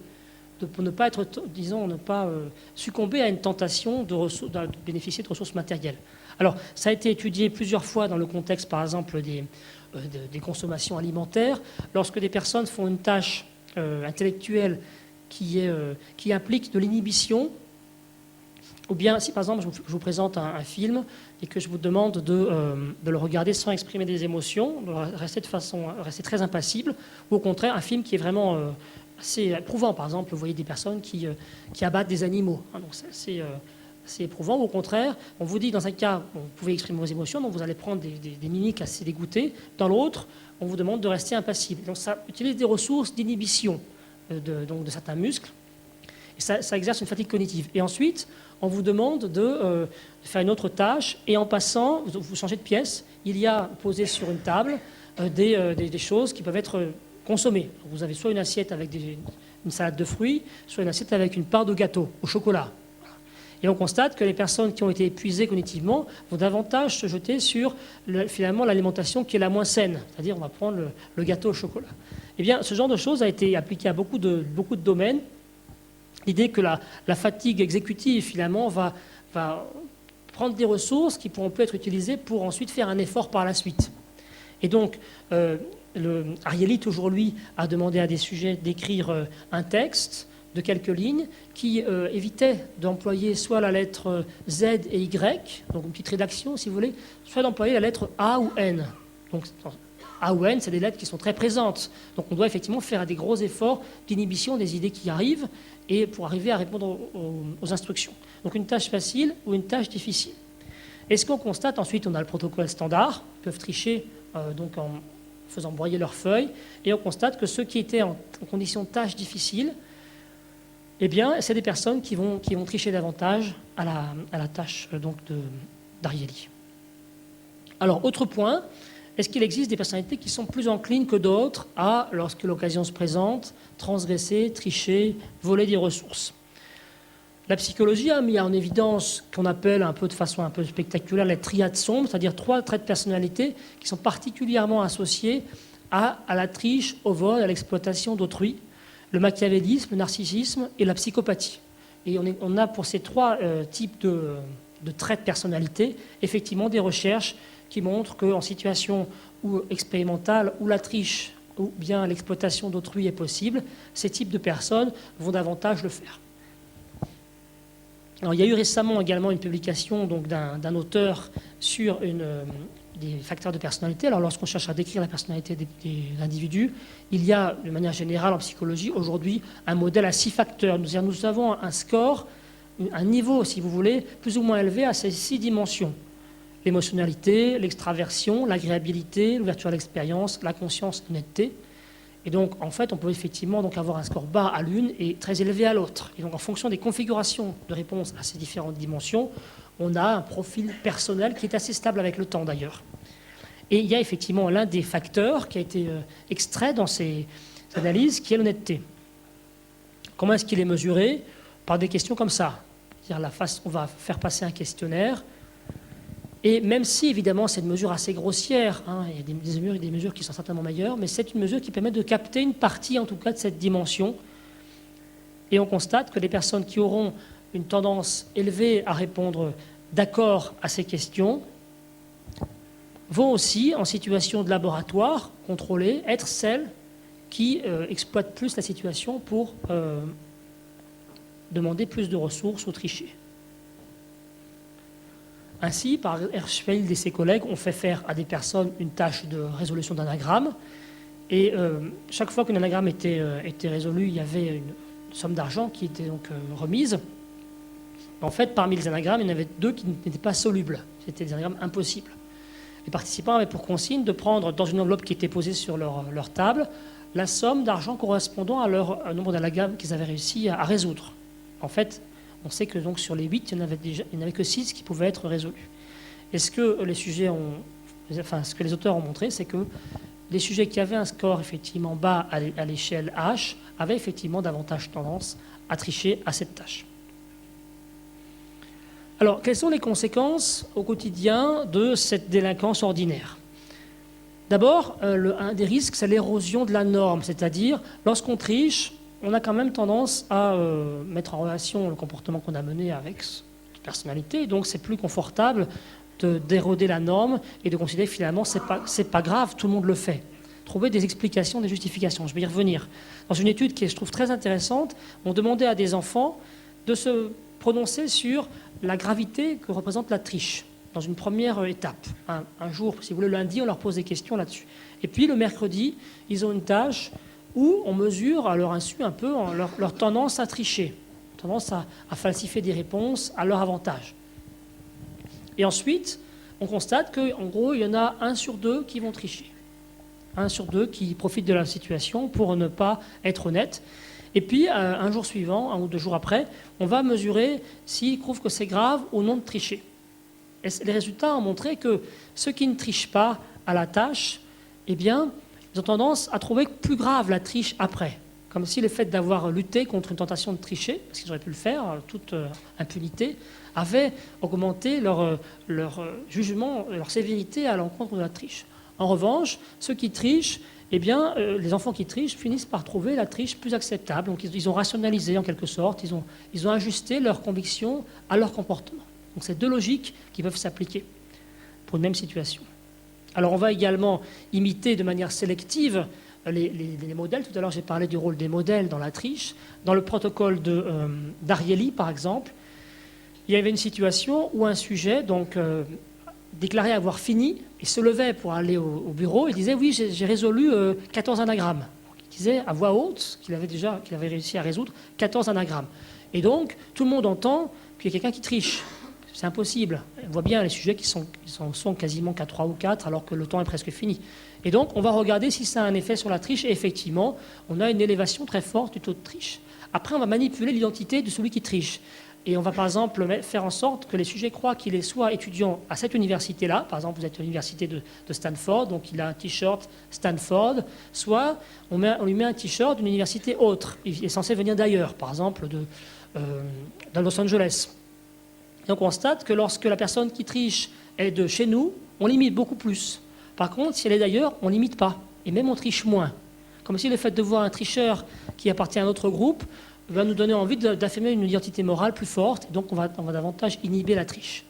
pour ne pas être, disons, ne pas succomber à une tentation de bénéficier de ressources matérielles. Alors, ça a été étudié plusieurs fois dans le contexte, par exemple, des consommations alimentaires. Lorsque des personnes font une tâche intellectuelle qui implique de l'inhibition, ou bien si par exemple je vous présente un film et que je vous demande de le regarder sans exprimer des émotions, de rester très impassible, ou au contraire un film qui est vraiment assez éprouvant. Par exemple, vous voyez des personnes qui abattent des animaux, hein, donc c'est éprouvant. Ou au contraire, on vous dit dans un cas, vous pouvez exprimer vos émotions, donc vous allez prendre des mimiques assez dégoûtées. Dans l'autre, on vous demande de rester impassible. Donc ça utilise des ressources d'inhibition de certains muscles, et ça exerce une fatigue cognitive. Et ensuite, on vous demande de faire une autre tâche, et en passant, vous changez de pièce, il y a posé sur une table des choses qui peuvent être consommées. Vous avez soit une assiette avec une salade de fruits, soit une assiette avec une part de gâteau au chocolat. Et on constate que les personnes qui ont été épuisées cognitivement vont davantage se jeter sur finalement l'alimentation qui est la moins saine, c'est-à-dire on va prendre le gâteau au chocolat. Eh bien, ce genre de choses a été appliqué à beaucoup de domaines. L'idée que la fatigue exécutive, finalement, va prendre des ressources qui pourront plus être utilisées pour ensuite faire un effort par la suite. Et donc, Ariely, toujours lui, a demandé à des sujets d'écrire un texte de quelques lignes qui évitait d'employer soit la lettre Z et Y, donc une petite rédaction, si vous voulez, soit d'employer la lettre A ou N. Donc, A ou N, c'est des lettres qui sont très présentes. Donc on doit effectivement faire des gros efforts d'inhibition des idées qui arrivent et pour arriver à répondre aux instructions. Donc une tâche facile ou une tâche difficile. Et ce qu'on constate ensuite, on a le protocole standard, ils peuvent tricher donc en faisant broyer leurs feuilles, et on constate que ceux qui étaient en condition de tâche difficile, eh bien, c'est des personnes qui vont tricher davantage à la tâche d'Ariely. Alors, autre point, est-ce qu'il existe des personnalités qui sont plus enclines que d'autres à, lorsque l'occasion se présente, transgresser, tricher, voler des ressources? La psychologie a mis en évidence qu'on appelle de façon un peu spectaculaire les triades sombres, c'est-à-dire 3 traits de personnalité qui sont particulièrement associés à la triche, au vol, à l'exploitation d'autrui, le machiavélisme, le narcissisme et la psychopathie. Et on a pour ces trois types de traits de personnalité, effectivement des recherches qui montrent qu'en situation expérimentale où la triche ou bien l'exploitation d'autrui est possible, ces types de personnes vont davantage le faire. Alors, il y a eu récemment également une publication d'un auteur sur des facteurs de personnalité. Alors, lorsqu'on cherche à décrire la personnalité des individus, il y a, de manière générale en psychologie, aujourd'hui, un modèle à 6 facteurs. Nous avons un score, un niveau, si vous voulez, plus ou moins élevé à ces 6 dimensions. L'émotionnalité, l'extraversion, l'agréabilité, l'ouverture à l'expérience, la conscience, l'honnêteté. Et donc, en fait, on peut effectivement avoir un score bas à l'une et très élevé à l'autre. Et donc, en fonction des configurations de réponse à ces différentes dimensions, on a un profil personnel qui est assez stable avec le temps, d'ailleurs. Et il y a effectivement l'un des facteurs qui a été extrait dans ces analyses, qui est l'honnêteté. Comment est-ce qu'il est mesuré? Par des questions comme ça. C'est-à-dire, on va faire passer un questionnaire. Et même si, évidemment, c'est une mesure assez grossière, il y a des mesures qui sont certainement meilleures, mais c'est une mesure qui permet de capter une partie, en tout cas, de cette dimension. Et on constate que les personnes qui auront une tendance élevée à répondre d'accord à ces questions vont aussi, en situation de laboratoire contrôlée, être celles qui exploitent plus la situation pour demander plus de ressources ou tricher. Ainsi, par Hirschfeld et ses collègues ont fait faire à des personnes une tâche de résolution d'anagramme. Et chaque fois qu'un anagramme était résolu, il y avait une somme d'argent qui était donc remise. En fait, parmi les anagrammes, il y en avait 2 qui n'étaient pas solubles. C'était des anagrammes impossibles. Les participants avaient pour consigne de prendre dans une enveloppe qui était posée sur leur table la somme d'argent correspondant à leur nombre d'anagrammes qu'ils avaient réussi à résoudre. En fait, on sait que donc sur les 8, il n'y en avait que 6 qui pouvaient être résolus. Et ce que les auteurs ont montré, c'est que les sujets qui avaient un score effectivement bas à l'échelle H avaient effectivement davantage tendance à tricher à cette tâche. Alors, quelles sont les conséquences au quotidien de cette délinquance ordinaire? D'abord, un des risques, c'est l'érosion de la norme, c'est-à-dire, lorsqu'on triche, on a quand même tendance à mettre en relation le comportement qu'on a mené avec cette personnalité, donc c'est plus confortable d'éroder la norme et de considérer que finalement, c'est pas grave, tout le monde le fait. Trouver des explications, des justifications, je vais y revenir. Dans une étude qui est, je trouve, très intéressante, on demandait à des enfants de se prononcer sur la gravité que représente la triche, dans une première étape. Un jour, si vous voulez, lundi, on leur pose des questions là-dessus. Et puis, le mercredi, ils ont une tâche où on mesure à leur insu un peu leur tendance à tricher, tendance à falsifier des réponses à leur avantage. Et ensuite, on constate qu'en gros, il y en a 1 sur 2 qui vont tricher. 1 sur 2 qui profitent de la situation pour ne pas être honnêtes. Et puis, un jour suivant, 1 ou 2 jours après, on va mesurer s'ils trouvent que c'est grave ou non de tricher. Et les résultats ont montré que ceux qui ne trichent pas à la tâche, eh bien, ils ont tendance à trouver plus grave la triche après. Comme si le fait d'avoir lutté contre une tentation de tricher, parce qu'ils auraient pu le faire, toute impunité, avait augmenté leur jugement, leur sévérité à l'encontre de la triche. En revanche, ceux qui trichent, eh bien, les enfants qui trichent finissent par trouver la triche plus acceptable. Donc, ils ont rationalisé en quelque sorte, ils ont ajusté leurs convictions à leur comportement. Donc, c'est 2 logiques qui peuvent s'appliquer pour une même situation. Alors, on va également imiter de manière sélective les modèles. Tout à l'heure, j'ai parlé du rôle des modèles dans la triche. Dans le protocole d'Ariely, par exemple, il y avait une situation où un sujet déclarait avoir fini et se levait pour aller au bureau et disait « Oui, j'ai résolu 14 anagrammes ». Il disait à voix haute qu'il avait réussi à résoudre 14 anagrammes. Et donc, tout le monde entend qu'il y a quelqu'un qui triche. C'est impossible. On voit bien les sujets qui sont quasiment qu'à 3 ou 4 alors que le temps est presque fini. Et donc, on va regarder si ça a un effet sur la triche. Et effectivement, on a une élévation très forte du taux de triche. Après, on va manipuler l'identité de celui qui triche. Et on va par exemple faire en sorte que les sujets croient qu'il est soit étudiant à cette université-là, par exemple vous êtes à l'université de Stanford, donc il a un t-shirt Stanford, soit on lui met un t-shirt d'une université autre, il est censé venir d'ailleurs, par exemple de Los Angeles. Et on constate que lorsque la personne qui triche est de chez nous, on limite beaucoup plus. Par contre, si elle est d'ailleurs, on ne limite pas. et même on triche moins. Comme si le fait de voir un tricheur qui appartient à un autre groupe va nous donner envie d'affirmer une identité morale plus forte, et donc on va davantage inhiber la triche.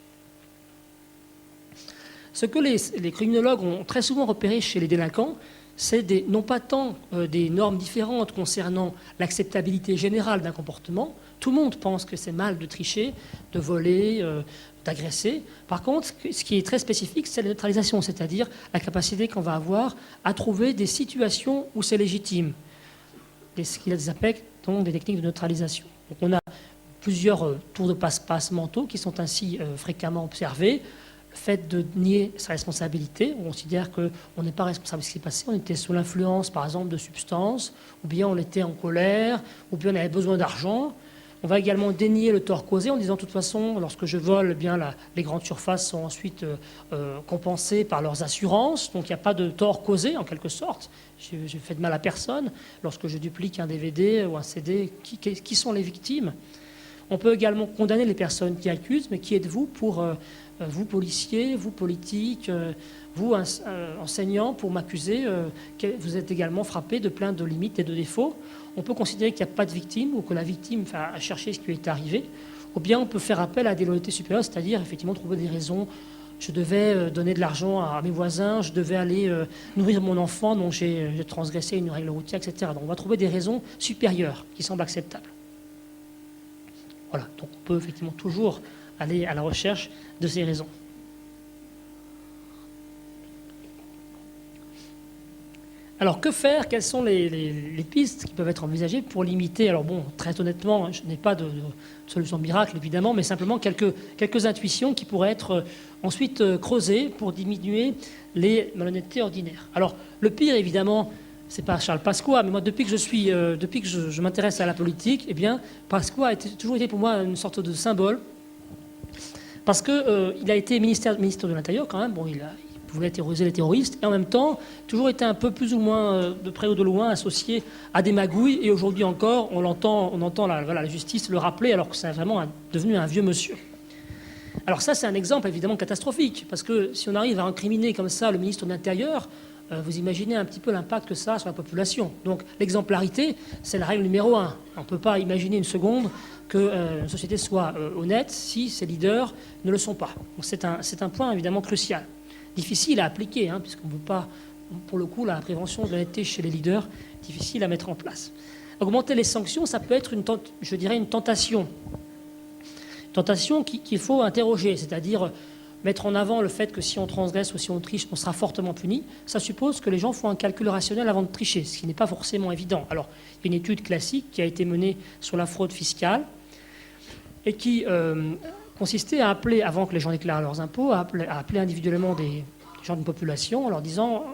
Ce que les criminologues ont très souvent repéré chez les délinquants, c'est non pas tant des normes différentes concernant l'acceptabilité générale d'un comportement. Tout le monde pense que c'est mal de tricher, de voler, d'agresser. Par contre, ce qui est très spécifique, c'est la neutralisation, c'est-à-dire la capacité qu'on va avoir à trouver des situations où c'est légitime. Ce qu'ils appellent donc des techniques de neutralisation. Donc on a plusieurs tours de passe-passe mentaux qui sont ainsi fréquemment observés. Le fait de nier sa responsabilité, on considère qu'on n'est pas responsable de ce qui s'est passé, on était sous l'influence par exemple de substances, ou bien on était en colère, ou bien on avait besoin d'argent. On va également dénier le tort causé en disant de toute façon, lorsque je vole, eh bien, les grandes surfaces sont ensuite compensées par leurs assurances, donc il n'y a pas de tort causé en quelque sorte. J'ai fait de mal à personne. Lorsque je duplique un DVD ou un CD, qui sont les victimes? On peut également condamner les personnes qui accusent, mais qui êtes-vous pour vous policiers, vous politiques, vous enseignants pour m'accuser? Vous êtes également frappé de plein de limites et de défauts. On peut considérer qu'il n'y a pas de victime ou que la victime a cherché ce qui lui est arrivé. Ou bien on peut faire appel à des loyautés supérieures, c'est-à-dire effectivement trouver des raisons. Je devais donner de l'argent à mes voisins, je devais aller nourrir mon enfant, donc j'ai transgressé une règle routière, etc. Donc on va trouver des raisons supérieures qui semblent acceptables. Voilà, donc on peut effectivement toujours aller à la recherche de ces raisons. Alors, que faire? Quelles sont les pistes qui peuvent être envisagées pour limiter? Alors bon, très honnêtement, je n'ai pas de solution miracle, évidemment, mais simplement quelques intuitions qui pourraient être ensuite creusées pour diminuer les malhonnêtetés ordinaires. Alors, le pire, évidemment, c'est pas Charles Pasqua, mais moi, depuis que je m'intéresse à la politique, eh bien, Pasqua a toujours été pour moi une sorte de symbole, parce qu'il a été ministre de l'Intérieur quand même. Bon, il pouvait terroriser les terroristes, et en même temps, toujours été un peu plus ou moins, de près ou de loin, associé à des magouilles, et aujourd'hui encore, on entend la justice le rappeler, alors que c'est vraiment devenu un vieux monsieur. Alors ça, c'est un exemple évidemment catastrophique, parce que si on arrive à incriminer comme ça le ministre de l'Intérieur, vous imaginez un petit peu l'impact que ça a sur la population. Donc l'exemplarité, c'est la règle numéro 1. On ne peut pas imaginer une seconde qu'une société soit honnête si ses leaders ne le sont pas. Donc c'est un point évidemment crucial. Difficile à appliquer, hein, puisqu'on ne veut pas, pour le coup, la prévention de l'honnêteté chez les leaders, difficile à mettre en place. Augmenter les sanctions, ça peut être une tentation. Une tentation qu'il faut interroger, c'est-à-dire mettre en avant le fait que si on transgresse ou si on triche, on sera fortement puni. Ça suppose que les gens font un calcul rationnel avant de tricher, ce qui n'est pas forcément évident. Alors, il y a une étude classique qui a été menée sur la fraude fiscale et qui consistait à appeler, avant que les gens déclarent leurs impôts, à appeler individuellement des gens d'une population en leur disant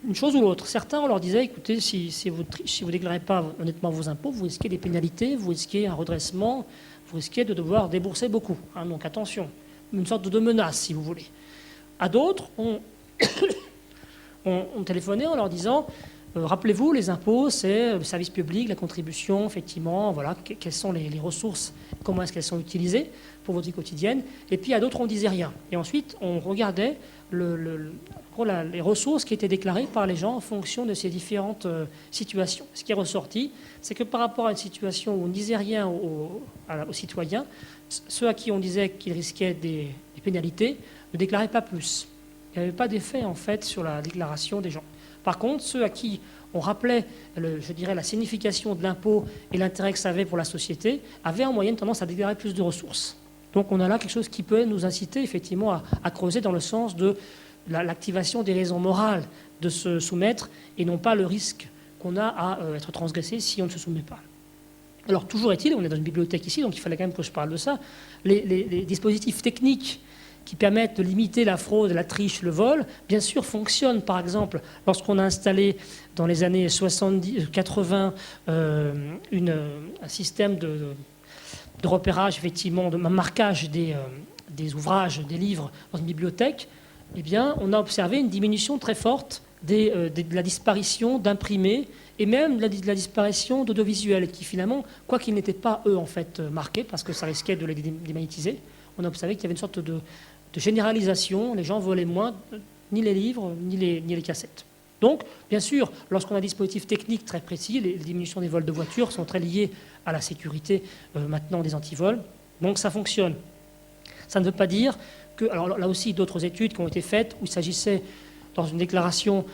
une chose ou l'autre. Certains, on leur disait, écoutez, si vous ne déclarez pas honnêtement vos impôts, vous risquez des pénalités, vous risquez un redressement, vous risquez de devoir débourser beaucoup. Hein, donc attention, une sorte de menace, si vous voulez. À d'autres, on téléphonait en leur disant rappelez-vous, les impôts, c'est le service public, la contribution, effectivement, voilà, quelles sont les ressources, comment est-ce qu'elles sont utilisées pour votre vie quotidienne. Et puis à d'autres, on ne disait rien. Et ensuite, on regardait les ressources qui étaient déclarées par les gens en fonction de ces différentes situations. Ce qui est ressorti, c'est que par rapport à une situation où on ne disait rien aux citoyens, ceux à qui on disait qu'ils risquaient des pénalités ne déclaraient pas plus. Il n'y avait pas d'effet, en fait, sur la déclaration des gens. Par contre, ceux à qui on rappelait, la signification de l'impôt et l'intérêt que ça avait pour la société, avaient en moyenne tendance à déclarer plus de ressources. Donc on a là quelque chose qui peut nous inciter effectivement à creuser dans le sens de l'activation des raisons morales de se soumettre et non pas le risque qu'on a à être transgressé si on ne se soumet pas. Alors toujours est-il, on est dans une bibliothèque ici, donc il fallait quand même que je parle de ça, les dispositifs techniques qui permettent de limiter la fraude, la triche, le vol, bien sûr fonctionnent. Par exemple, lorsqu'on a installé dans les années 80 un système de repérage, effectivement, de marquage des ouvrages, des livres dans une bibliothèque, eh bien, on a observé une diminution très forte de la disparition d'imprimés et même de la disparition d'audiovisuels qui finalement, quoi qu'ils n'étaient pas eux en fait marqués parce que ça risquait de les démagnétiser, on a observé qu'il y avait une sorte de généralisation, les gens volaient moins ni les livres ni les cassettes. Donc, bien sûr, lorsqu'on a un dispositif technique très précis, les diminutions des vols de voitures sont très liées à la sécurité maintenant des antivols. Donc, ça fonctionne. Ça ne veut pas dire que... Alors là aussi, d'autres études qui ont été faites où il s'agissait, dans une déclaration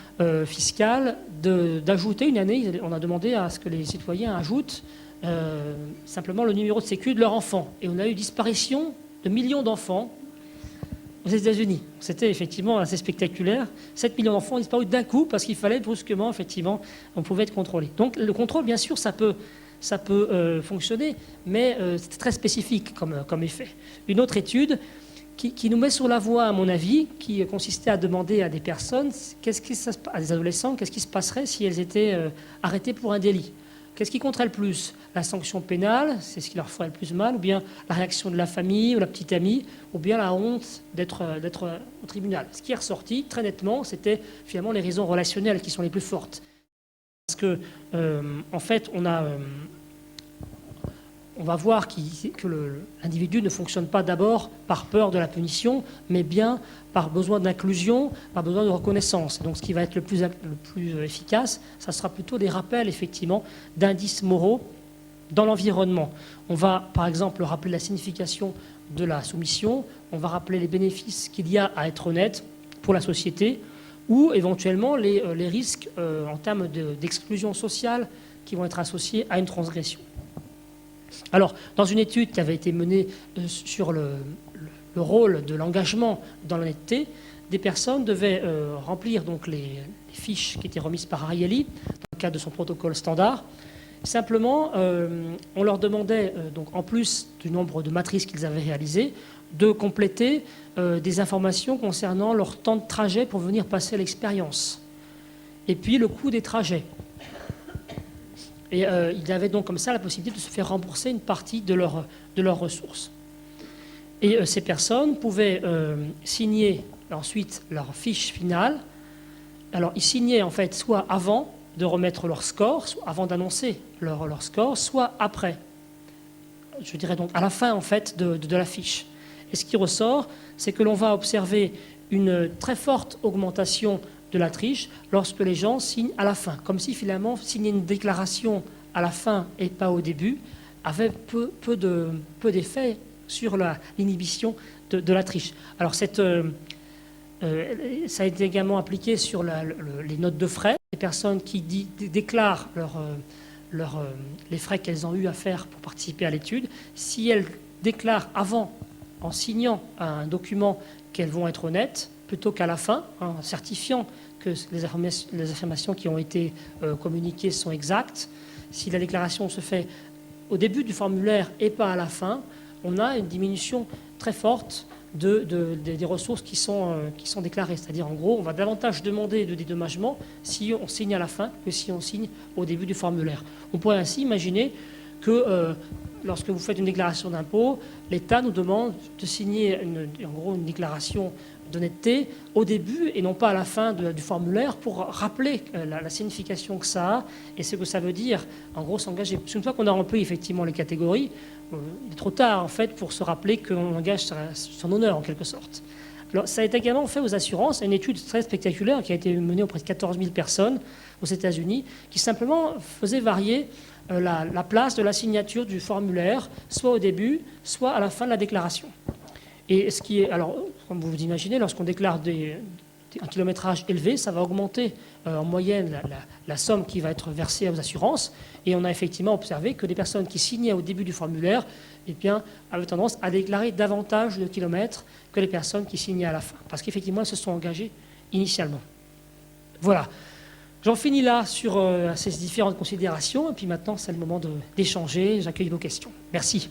fiscale, d'ajouter une année. On a demandé à ce que les citoyens ajoutent simplement le numéro de sécu de leur enfant. Et on a eu disparition de millions d'enfants aux États-Unis. C'était effectivement assez spectaculaire. 7 millions d'enfants ont disparu d'un coup parce qu'il fallait brusquement, effectivement, on pouvait être contrôlé. Donc le contrôle, bien sûr, ça peut fonctionner, mais c'est très spécifique comme effet. Une autre étude qui nous met sur la voie, à mon avis, qui consistait à demander à des personnes, à des adolescents, qu'est-ce qui se passerait si elles étaient arrêtées pour un délit. Qu'est-ce qui compterait le plus? La sanction pénale, c'est ce qui leur ferait le plus mal, ou bien la réaction de la famille ou la petite amie, ou bien la honte d'être au tribunal. Ce qui est ressorti très nettement, c'était finalement les raisons relationnelles qui sont les plus fortes. Parce que, en fait, on va voir que l'individu ne fonctionne pas d'abord par peur de la punition, mais bien par besoin d'inclusion, par besoin de reconnaissance. Donc ce qui va être le plus efficace, ça sera plutôt des rappels, effectivement, d'indices moraux dans l'environnement. On va, par exemple, rappeler la signification de la soumission, on va rappeler les bénéfices qu'il y a à être honnête pour la société, ou éventuellement les risques en termes d'exclusion sociale qui vont être associés à une transgression. Alors, dans une étude qui avait été menée sur le rôle de l'engagement dans l'honnêteté, des personnes devaient remplir donc les fiches qui étaient remises par Ariely dans le cadre de son protocole standard. Simplement, on leur demandait, donc, en plus du nombre de matrices qu'ils avaient réalisées, de compléter des informations concernant leur temps de trajet pour venir passer l'expérience, et puis le coût des trajets. Et ils avaient donc comme ça la possibilité de se faire rembourser une partie de leurs ressources. Et ces personnes pouvaient signer ensuite leur fiche finale. Alors ils signaient en fait soit avant de remettre leur score, soit avant d'annoncer leur score, soit après. Je dirais donc à la fin en fait de la fiche. Et ce qui ressort, c'est que l'on va observer une très forte augmentation de la triche lorsque les gens signent à la fin, comme si finalement signer une déclaration à la fin et pas au début avait peu d'effet sur l'inhibition de la triche. Alors ça a été également appliqué sur les notes de frais. Les personnes qui déclarent les frais qu'elles ont eu à faire pour participer à l'étude, si elles déclarent avant, en signant un document, qu'elles vont être honnêtes, plutôt qu'à la fin, en certifiant que les affirmations qui ont été communiquées sont exactes. Si la déclaration se fait au début du formulaire et pas à la fin, on a une diminution très forte des ressources qui sont déclarées. C'est-à-dire, en gros, on va davantage demander de dédommagement si on signe à la fin que si on signe au début du formulaire. On pourrait ainsi imaginer que lorsque vous faites une déclaration d'impôt, l'État nous demande de signer en gros une déclaration d'honnêteté au début et non pas à la fin du formulaire pour rappeler la signification que ça a et ce que ça veut dire, en gros, s'engager. Parce qu'une fois qu'on a rempli effectivement les catégories, il est trop tard en fait pour se rappeler qu'on engage son honneur en quelque sorte. Alors, ça a été également fait aux assurances, une étude très spectaculaire qui a été menée auprès de 14 000 personnes aux États-Unis, qui simplement faisait varier la place de la signature du formulaire, soit au début, soit à la fin de la déclaration. Et ce qui est, alors, comme vous vous imaginez, lorsqu'on déclare un kilométrage élevé, ça va augmenter en moyenne la somme qui va être versée aux assurances. Et on a effectivement observé que les personnes qui signaient au début du formulaire, eh bien, avaient tendance à déclarer davantage de kilomètres que les personnes qui signaient à la fin, parce qu'effectivement, elles se sont engagées initialement. Voilà. J'en finis là sur ces différentes considérations, et puis maintenant, c'est le moment d'échanger. J'accueille vos questions. Merci.